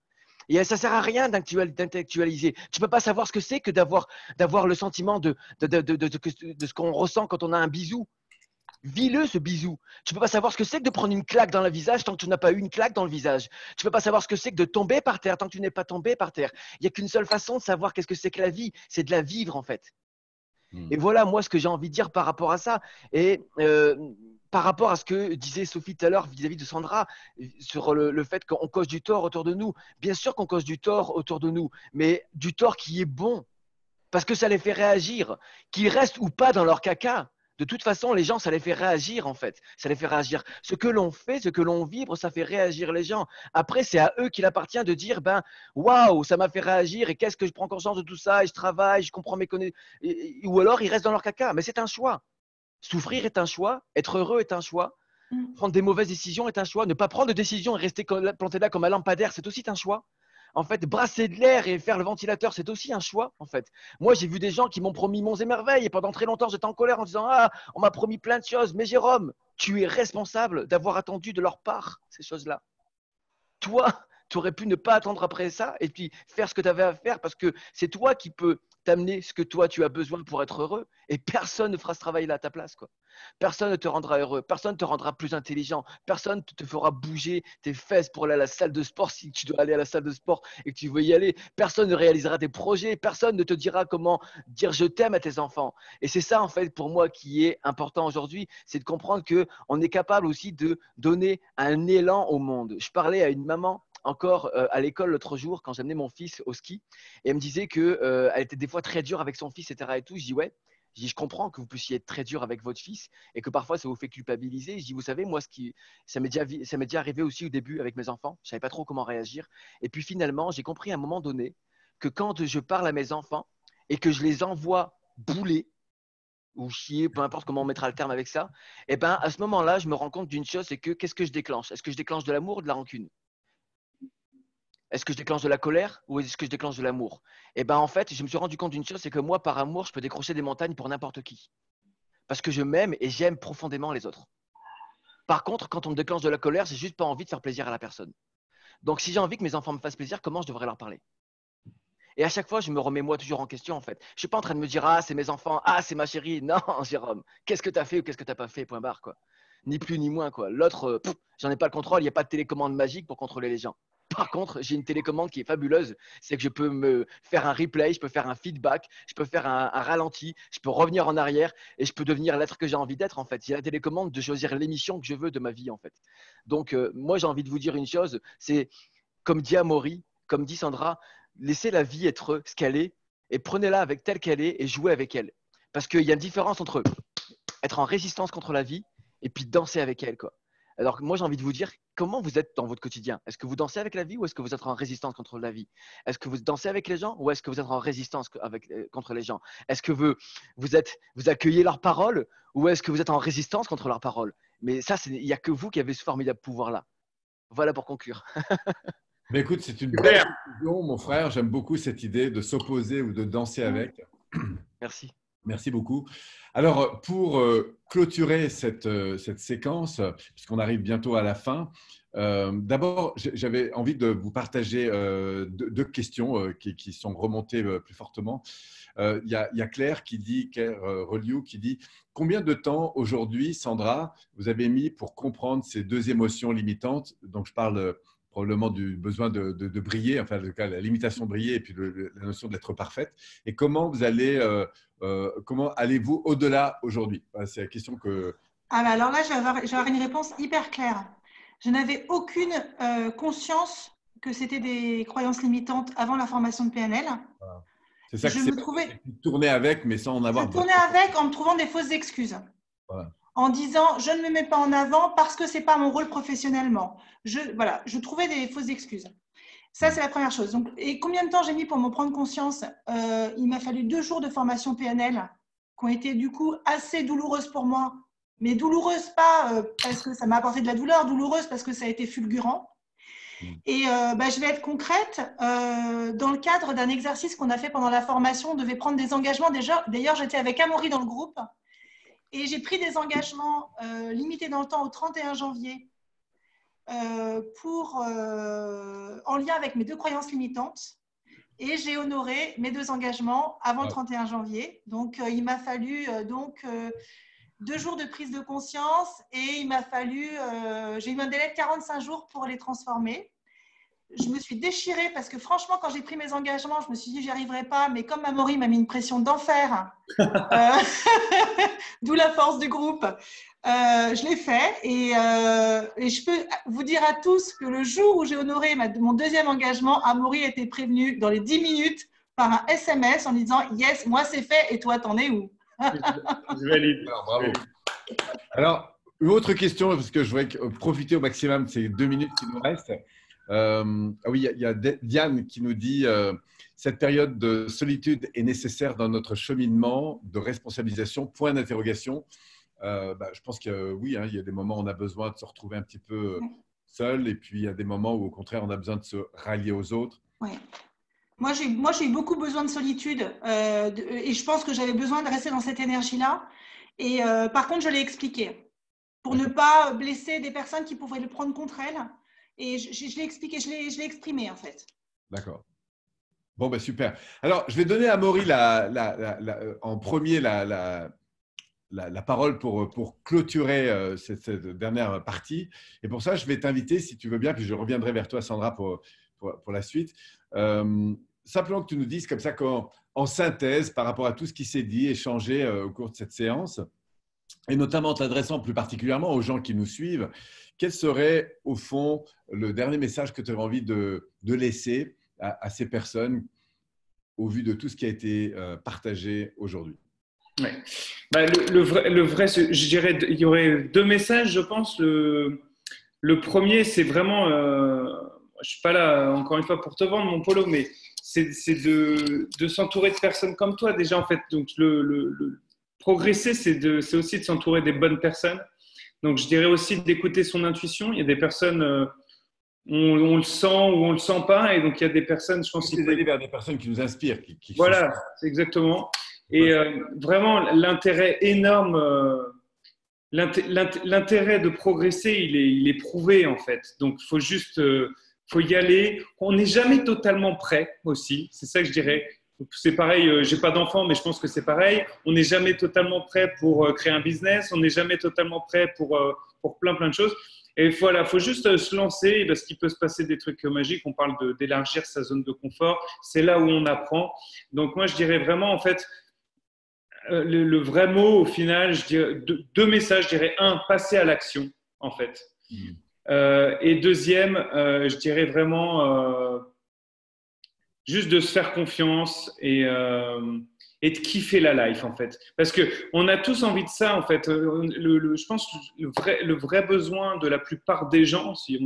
Et ça ne sert à rien d'intellectualiser. Tu ne peux pas savoir ce que c'est que d'avoir le sentiment de ce qu'on ressent quand on a un bisou. Vis-le, ce bisou. Tu ne peux pas savoir ce que c'est que de prendre une claque dans le visage tant que tu n'as pas eu une claque dans le visage. Tu ne peux pas savoir ce que c'est que de tomber par terre tant que tu n'es pas tombé par terre. Il n'y a qu'une seule façon de savoir qu'est-ce que c'est que la vie, c'est de la vivre en fait. Et voilà, moi, ce que j'ai envie de dire par rapport à ça. Et par rapport à ce que disait Sophie tout à l'heure vis-à-vis de Sandra, sur le fait qu'on cause du tort autour de nous. Bien sûr qu'on cause du tort autour de nous, mais du tort qui est bon, parce que ça les fait réagir, qu'ils restent ou pas dans leur caca. De toute façon, les gens, ça les fait réagir en fait. Ça les fait réagir. Ce que l'on fait, ce que l'on vibre, ça fait réagir les gens. Après, c'est à eux qu'il appartient de dire waouh, ça m'a fait réagir et qu'est-ce que je prends conscience de tout ça et je travaille, je comprends mes connaissances. Ou alors, ils restent dans leur caca. Mais c'est un choix. Souffrir est un choix. Être heureux est un choix. Prendre des mauvaises décisions est un choix. Ne pas prendre de décision et rester planté là comme un lampadaire, c'est aussi un choix. En fait, brasser de l'air et faire le ventilateur, c'est aussi un choix, en fait. Moi, j'ai vu des gens qui m'ont promis monts et merveilles et pendant très longtemps, j'étais en colère en disant « Ah, on m'a promis plein de choses. Mais Jérôme, tu es responsable d'avoir attendu de leur part ces choses-là. Toi, tu aurais pu ne pas attendre après ça et puis faire ce que tu avais à faire parce que c'est toi qui peux t'amener ce que toi, tu as besoin pour être heureux et personne ne fera ce travail-là à ta place, quoi. Personne ne te rendra heureux, personne ne te rendra plus intelligent, personne ne te fera bouger tes fesses pour aller à la salle de sport si tu dois aller à la salle de sport et que tu veux y aller. Personne ne réalisera tes projets, personne ne te dira comment dire je t'aime à tes enfants. Et c'est ça, en fait, pour moi, qui est important aujourd'hui, c'est de comprendre qu'on est capable aussi de donner un élan au monde. Je parlais à une maman encore à l'école l'autre jour quand j'amenais mon fils au ski et elle me disait qu'elle était des fois très dure avec son fils, etc. Et tout. Je dis ouais. Je dis, je comprends que vous puissiez être très dur avec votre fils et que parfois ça vous fait culpabiliser. Je dis, vous savez, moi, ça m'est déjà arrivé aussi au début avec mes enfants. Je ne savais pas trop comment réagir. Et puis finalement, j'ai compris à un moment donné que quand je parle à mes enfants et que je les envoie bouler ou chier, peu importe comment on mettra le terme avec ça, et ben à ce moment-là, je me rends compte d'une chose, c'est que qu'est-ce que je déclenche? Est-ce que je déclenche de l'amour ou de la rancune? Est-ce que je déclenche de la colère ou est-ce que je déclenche de l'amour? Et ben en fait, je me suis rendu compte d'une chose, c'est que moi, par amour, je peux décrocher des montagnes pour n'importe qui. Parce que je m'aime et j'aime profondément les autres. Par contre, quand on me déclenche de la colère, j'ai juste pas envie de faire plaisir à la personne. Donc si j'ai envie que mes enfants me fassent plaisir, comment je devrais leur parler? Et à chaque fois, je me remets moi toujours en question en fait. Je ne suis pas en train de me dire ah c'est mes enfants, ah c'est ma chérie. Non, Jérôme, qu'est-ce que tu as fait ou qu'est-ce que tu n'as pas fait, point barre quoi. Ni plus ni moins quoi. L'autre, j'en ai pas le contrôle, il n'y a pas de télécommande magique pour contrôler les gens. Par contre, j'ai une télécommande qui est fabuleuse, c'est que je peux me faire un replay, je peux faire un feedback, je peux faire un ralenti, je peux revenir en arrière et je peux devenir l'être que j'ai envie d'être en fait. J'ai la télécommande de choisir l'émission que je veux de ma vie en fait. Donc moi j'ai envie de vous dire une chose, c'est comme dit Amaury, comme dit Sandra, laissez la vie être ce qu'elle est et prenez-la avec telle qu'elle est et jouez avec elle. Parce qu'il y a une différence entre être en résistance contre la vie et puis danser avec elle, quoi. Alors moi, j'ai envie de vous dire, comment vous êtes dans votre quotidien? Est-ce que vous dansez avec la vie ou est-ce que vous êtes en résistance contre la vie? Est-ce que vous dansez avec les gens ou est-ce que vous êtes en résistance contre les gens? Est-ce que vous accueillez leurs paroles ou est-ce que vous êtes en résistance contre leurs paroles? Mais ça, il n'y a que vous qui avez ce formidable pouvoir-là. Voilà pour conclure. Mais écoute, c'est une belle conclusion, mon frère. J'aime beaucoup cette idée de s'opposer ou de danser avec. Merci. Merci beaucoup. Alors, pour clôturer cette séquence, puisqu'on arrive bientôt à la fin, d'abord, j'avais envie de vous partager deux questions qui sont remontées plus fortement. Il y a Claire Reliou qui dit « Combien de temps aujourd'hui, Sandra, vous avez mis pour comprendre ces deux émotions limitantes ?» Donc, je parle probablement du besoin de briller, enfin, en tout cas, la limitation de briller et puis la notion d'être parfaite. Et comment comment allez-vous au-delà aujourd'hui? C'est la question que… Ah bah alors là, je vais avoir une réponse hyper claire. Je n'avais aucune conscience que c'était des croyances limitantes avant la formation de PNL. Voilà. C'est ça que je c'est me trouvais… tourner avec, mais sans en avoir… Je tournais avec en me trouvant des fausses excuses. Voilà. En disant je ne me mets pas en avant parce que ce n'est pas mon rôle professionnellement. Voilà, je trouvais des fausses excuses. Ça, c'est la première chose. Donc, et combien de temps j'ai mis pour m'en prendre conscience? Il m'a fallu 2 jours de formation PNL qui ont été du coup assez douloureuses pour moi. Mais douloureuses pas parce que ça m'a apporté de la douleur, douloureuse parce que ça a été fulgurant. Et je vais être concrète. Dans le cadre d'un exercice qu'on a fait pendant la formation, on devait prendre des engagements. D'ailleurs, j'étais avec Amaury dans le groupe. Et j'ai pris des engagements limités dans le temps au 31 janvier en lien avec mes 2 croyances limitantes. Et j'ai honoré mes 2 engagements avant le 31 janvier. Donc, il m'a fallu 2 jours de prise de conscience et il m'a fallu, j'ai eu un délai de 45 jours pour les transformer. Je me suis déchirée parce que franchement, quand j'ai pris mes engagements, je me suis dit, j'y arriverai pas. Mais comme Amaury m'a mis une pression d'enfer, d'où la force du groupe, je l'ai fait. Et je peux vous dire à tous que le jour où j'ai honoré mon 2e engagement, Amaury était prévenu dans les 10 minutes par un SMS en disant « Yes, moi c'est fait et toi, t'en es où ?» Je valide. Alors, bravo. Alors, une autre question, parce que je voudrais profiter au maximum de ces 2 minutes qui nous restent. Oui, il y a Diane qui nous dit cette période de solitude est nécessaire dans notre cheminement de responsabilisation, point d'interrogation. Je pense que oui, il y a des moments où on a besoin de se retrouver un petit peu seul et puis il y a des moments où au contraire on a besoin de se rallier aux autres. Oui. Moi, j'ai eu beaucoup besoin de solitude et je pense que j'avais besoin de rester dans cette énergie-là. Et par contre, je l'ai expliqué pour ne pas blesser des personnes qui pourraient le prendre contre elles. Et je l'ai expliqué, je l'ai exprimé en fait. D'accord. Bon, super. Alors, je vais donner à Amaury en premier la parole pour clôturer cette dernière partie. Et pour ça, je vais t'inviter, si tu veux bien, puis je reviendrai vers toi, Sandra, pour la suite. Simplement que tu nous dises comme ça, en synthèse, par rapport à tout ce qui s'est dit, échangé au cours de cette séance, et notamment en t'adressant plus particulièrement aux gens qui nous suivent, quel serait au fond le dernier message que tu aurais envie de laisser à ces personnes au vu de tout ce qui a été partagé aujourd'hui? Ouais. Bah, le vrai, je dirais, il y aurait deux messages, je pense. Le premier, c'est vraiment, je suis pas là encore une fois pour te vendre mon polo, mais c'est de s'entourer de personnes comme toi déjà en fait. Donc progresser, c'est aussi de s'entourer des bonnes personnes. Donc je dirais aussi d'écouter son intuition. Il y a des personnes, on le sent ou on le sent pas, et donc il y a des personnes, je pense, C'est d'aller vers des personnes qui nous inspirent, qui voilà, c'est exactement. Et vraiment l'intérêt énorme. L'intérêt de progresser, il est prouvé en fait. Donc, faut juste, faut y aller. On n'est jamais totalement prêt aussi. C'est ça que je dirais. C'est pareil. J'ai pas d'enfant, mais je pense que c'est pareil. On n'est jamais totalement prêt pour créer un business. On n'est jamais totalement prêt pour plein de choses. Et voilà, faut juste se lancer parce qu'il peut se passer des trucs magiques. On parle d'élargir sa zone de confort. C'est là où on apprend. Donc, moi, je dirais vraiment en fait. Le vrai mot, au final, je dirais, deux messages. Je dirais un, passer à l'action, en fait. Et deuxième, je dirais vraiment juste de se faire confiance et de kiffer la life, en fait. Parce qu'on a tous envie de ça, en fait. Je pense que le vrai besoin de la plupart des gens, si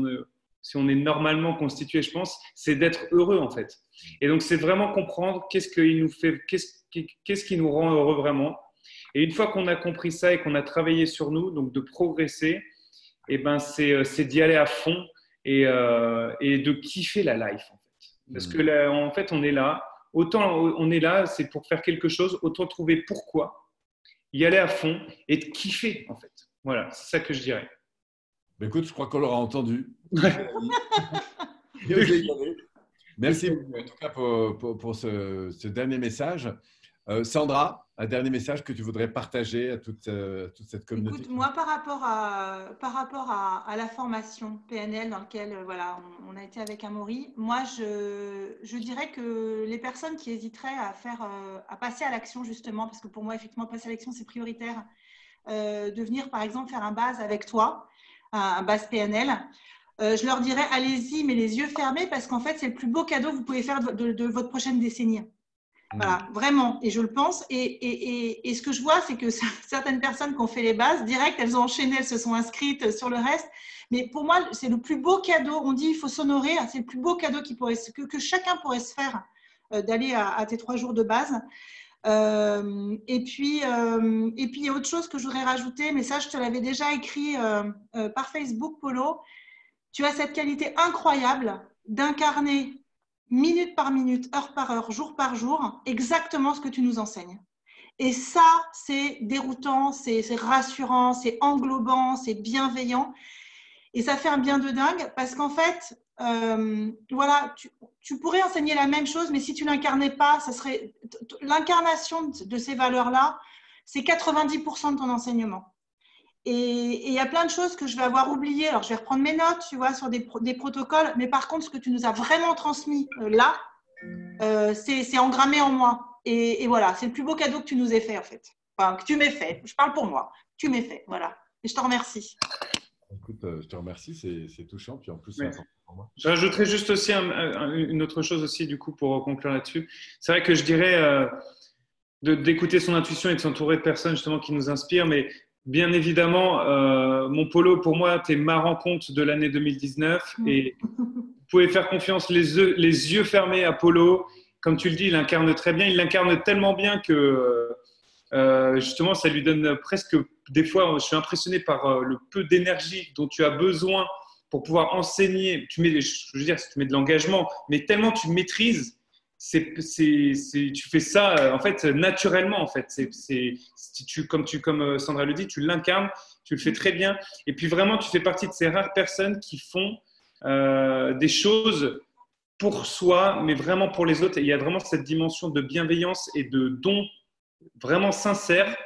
on est normalement constitué, je pense, c'est d'être heureux, en fait. Et donc, c'est vraiment comprendre qu'est-ce qui nous rend heureux vraiment. Et une fois qu'on a compris ça et qu'on a travaillé sur nous, donc de progresser, eh ben c'est d'y aller à fond et de kiffer la life, en fait. Parce que là, en fait, on est là. Autant on est là, c'est pour faire quelque chose, autant trouver pourquoi, y aller à fond et de kiffer, en fait. Voilà, c'est ça que je dirais. Ben écoute, je crois qu'on l'aura entendu. Merci en tout cas pour ce dernier message. Sandra, un dernier message que tu voudrais partager à toute cette communauté? Écoute, moi, par rapport à la formation PNL dans laquelle voilà, on a été avec Amaury, moi, je dirais que les personnes qui hésiteraient à passer à l'action, justement, parce que pour moi, effectivement, passer à l'action, c'est prioritaire, de venir, par exemple, faire un base avec toi, un base PNL, je leur dirais, allez-y, mais les yeux fermés, parce qu'en fait, c'est le plus beau cadeau que vous pouvez faire de votre prochaine décennie. Voilà, vraiment, et je le pense. Et ce que je vois, c'est que certaines personnes qui ont fait les bases, direct, elles ont enchaîné, elles se sont inscrites sur le reste. Mais pour moi, c'est le plus beau cadeau. On dit il faut s'honorer, c'est le plus beau cadeau que chacun pourrait se faire, d'aller à tes 3 jours de base. Et puis, il y a autre chose que je voudrais rajouter, mais ça, je te l'avais déjà écrit par Facebook, Polo. Tu as cette qualité incroyable d'incarner minute par minute, heure par heure, jour par jour, exactement ce que tu nous enseignes. Et ça, c'est déroutant, c'est rassurant, c'est englobant, c'est bienveillant. Et ça fait un bien de dingue parce qu'en fait, voilà, tu pourrais enseigner la même chose, mais si tu ne l'incarnais pas, ça serait l'incarnation de ces valeurs-là, c'est 90% de ton enseignement. Et il y a plein de choses que je vais avoir oubliées. Alors, je vais reprendre mes notes, tu vois, sur des protocoles. Mais par contre, ce que tu nous as vraiment transmis là, c'est engrammé en moi. Et voilà, c'est le plus beau cadeau que tu nous aies fait, en fait. Enfin, que tu m'aies fait. Je parle pour moi. Tu m'aies fait, voilà. Et je te remercie. Écoute, je te remercie, c'est touchant. Puis en plus, c'est important pour moi. Je rajouterais juste aussi une autre chose aussi, du coup, pour conclure là-dessus. C'est vrai que je dirais d'écouter son intuition et de s'entourer de personnes justement qui nous inspirent, mais bien évidemment, mon polo, pour moi, tu es ma rencontre de l'année 2019 et vous pouvez faire confiance les yeux fermés à Polo. Comme tu le dis, il incarne très bien. Il l'incarne tellement bien que justement, ça lui donne presque… Des fois, je suis impressionné par le peu d'énergie dont tu as besoin pour pouvoir enseigner. Je veux dire, tu mets de l'engagement, mais tellement tu maîtrises. Tu fais ça en fait naturellement en fait. Comme Sandra le dit, tu l'incarnes, tu le fais très bien. Et puis vraiment, tu fais partie de ces rares personnes qui font des choses pour soi, mais vraiment pour les autres. Et il y a vraiment cette dimension de bienveillance et de don vraiment sincère,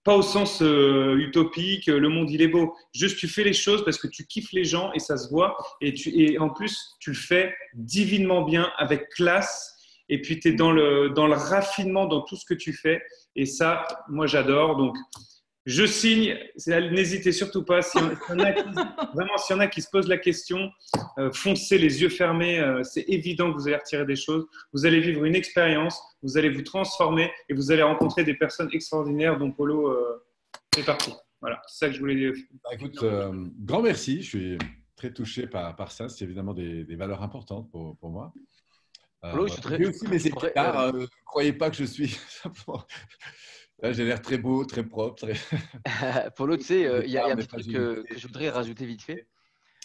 pas au sens utopique, le monde il est beau. Juste tu fais les choses parce que tu kiffes les gens et ça se voit. Et en plus, tu le fais divinement bien, avec classe. Et puis, tu es dans le raffinement dans tout ce que tu fais. Et ça, moi, j'adore. Donc, Je signe, n'hésitez surtout pas. S'il y en a qui se posent la question, foncez les yeux fermés. C'est évident que vous allez retirer des choses. Vous allez vivre une expérience, vous allez vous transformer et vous allez rencontrer des personnes extraordinaires dont Polo fait partie. Voilà, c'est ça que je voulais dire. Écoute, grand merci. Je suis très touché par ça. C'est évidemment des valeurs importantes pour moi. Polo, je suis très. J'ai aussi mes écarts. Ne croyez pas que je suis simplement. Là, j'ai l'air très beau, très propre. Polo, tu sais, il y a un petit truc que je voudrais rajouter vite fait.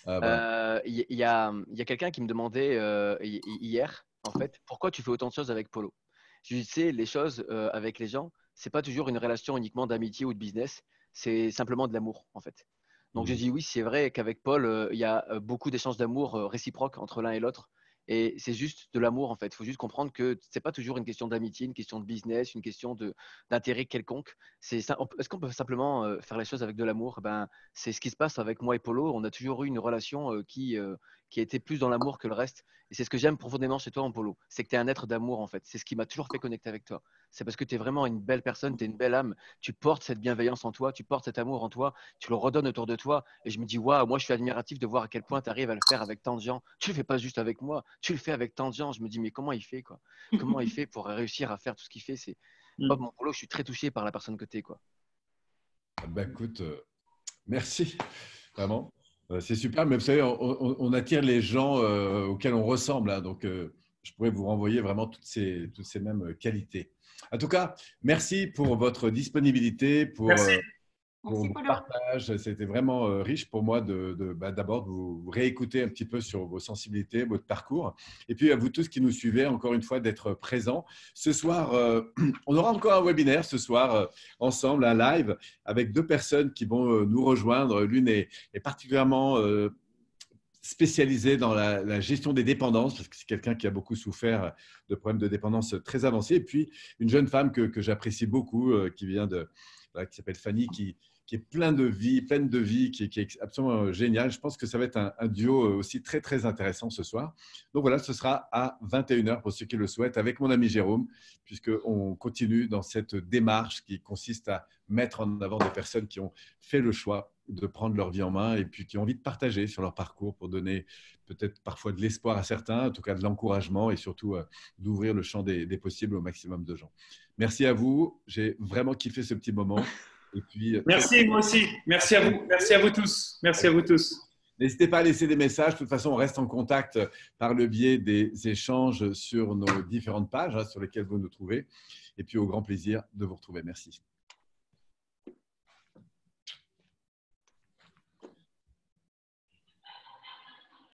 Il y a quelqu'un qui me demandait hier, en fait, pourquoi tu fais autant de choses avec Polo. Je lui dis, tu sais, les choses avec les gens, c'est pas toujours une relation uniquement d'amitié ou de business, c'est simplement de l'amour, en fait. Donc, je dis oui, c'est vrai qu'avec Paul, il y a beaucoup d'échanges d'amour réciproques entre l'un et l'autre. Et c'est juste de l'amour, en fait. Il faut juste comprendre que c'est pas toujours une question d'amitié, une question de business, une question d'intérêt quelconque. Est-ce qu'on peut simplement faire les choses avec de l'amour? Ben, c'est ce qui se passe avec moi et Polo. On a toujours eu une relation qui a été plus dans l'amour que le reste. Et c'est ce que j'aime profondément chez toi, en Polo. C'est que tu es un être d'amour, en fait. C'est ce qui m'a toujours fait connecter avec toi. C'est parce que tu es vraiment une belle personne, tu es une belle âme. Tu portes cette bienveillance en toi, tu portes cet amour en toi, tu le redonnes autour de toi. Et je me dis, waouh, moi, je suis admiratif de voir à quel point tu arrives à le faire avec tant de gens. Tu le fais pas juste avec moi, tu le fais avec tant de gens. Je me dis, mais comment il fait, quoi? Comment il fait pour réussir à faire tout ce qu'il fait? Mon Polo, je suis très touché par la personne que tu es, quoi. Ben, écoute, merci. Vraiment. C'est super, mais vous savez, on attire les gens auxquels on ressemble. Hein, donc, je pourrais vous renvoyer vraiment toutes ces mêmes qualités. En tout cas, merci pour votre disponibilité, pour Merci, vos partages. C'était vraiment riche pour moi d'abord de vous réécouter un petit peu sur vos sensibilités, votre parcours. Et puis, à vous tous qui nous suivez, encore une fois, d'être présents. Ce soir, on aura encore un webinaire ce soir, ensemble, un live, avec deux personnes qui vont nous rejoindre. L'une est particulièrement spécialisée dans la gestion des dépendances, parce que c'est quelqu'un qui a beaucoup souffert de problèmes de dépendance très avancés. Et puis, une jeune femme que j'apprécie beaucoup, qui s'appelle Fanny, qui est pleine de vie, qui est absolument génial. Je pense que ça va être un duo aussi très, très intéressant ce soir. Donc voilà, ce sera à 21h pour ceux qui le souhaitent, avec mon ami Jérôme, puisqu'on continue dans cette démarche qui consiste à mettre en avant des personnes qui ont fait le choix de prendre leur vie en main et puis qui ont envie de partager sur leur parcours pour donner peut-être parfois de l'espoir à certains, en tout cas de l'encouragement et surtout d'ouvrir le champ des possibles au maximum de gens. Merci à vous. J'ai vraiment kiffé ce petit moment. Et puis, merci, moi aussi. Merci à vous. Merci à vous tous. Merci à vous tous. N'hésitez pas à laisser des messages. De toute façon, on reste en contact par le biais des échanges sur nos différentes pages sur lesquelles vous nous trouvez. Et puis, au grand plaisir de vous retrouver. Merci.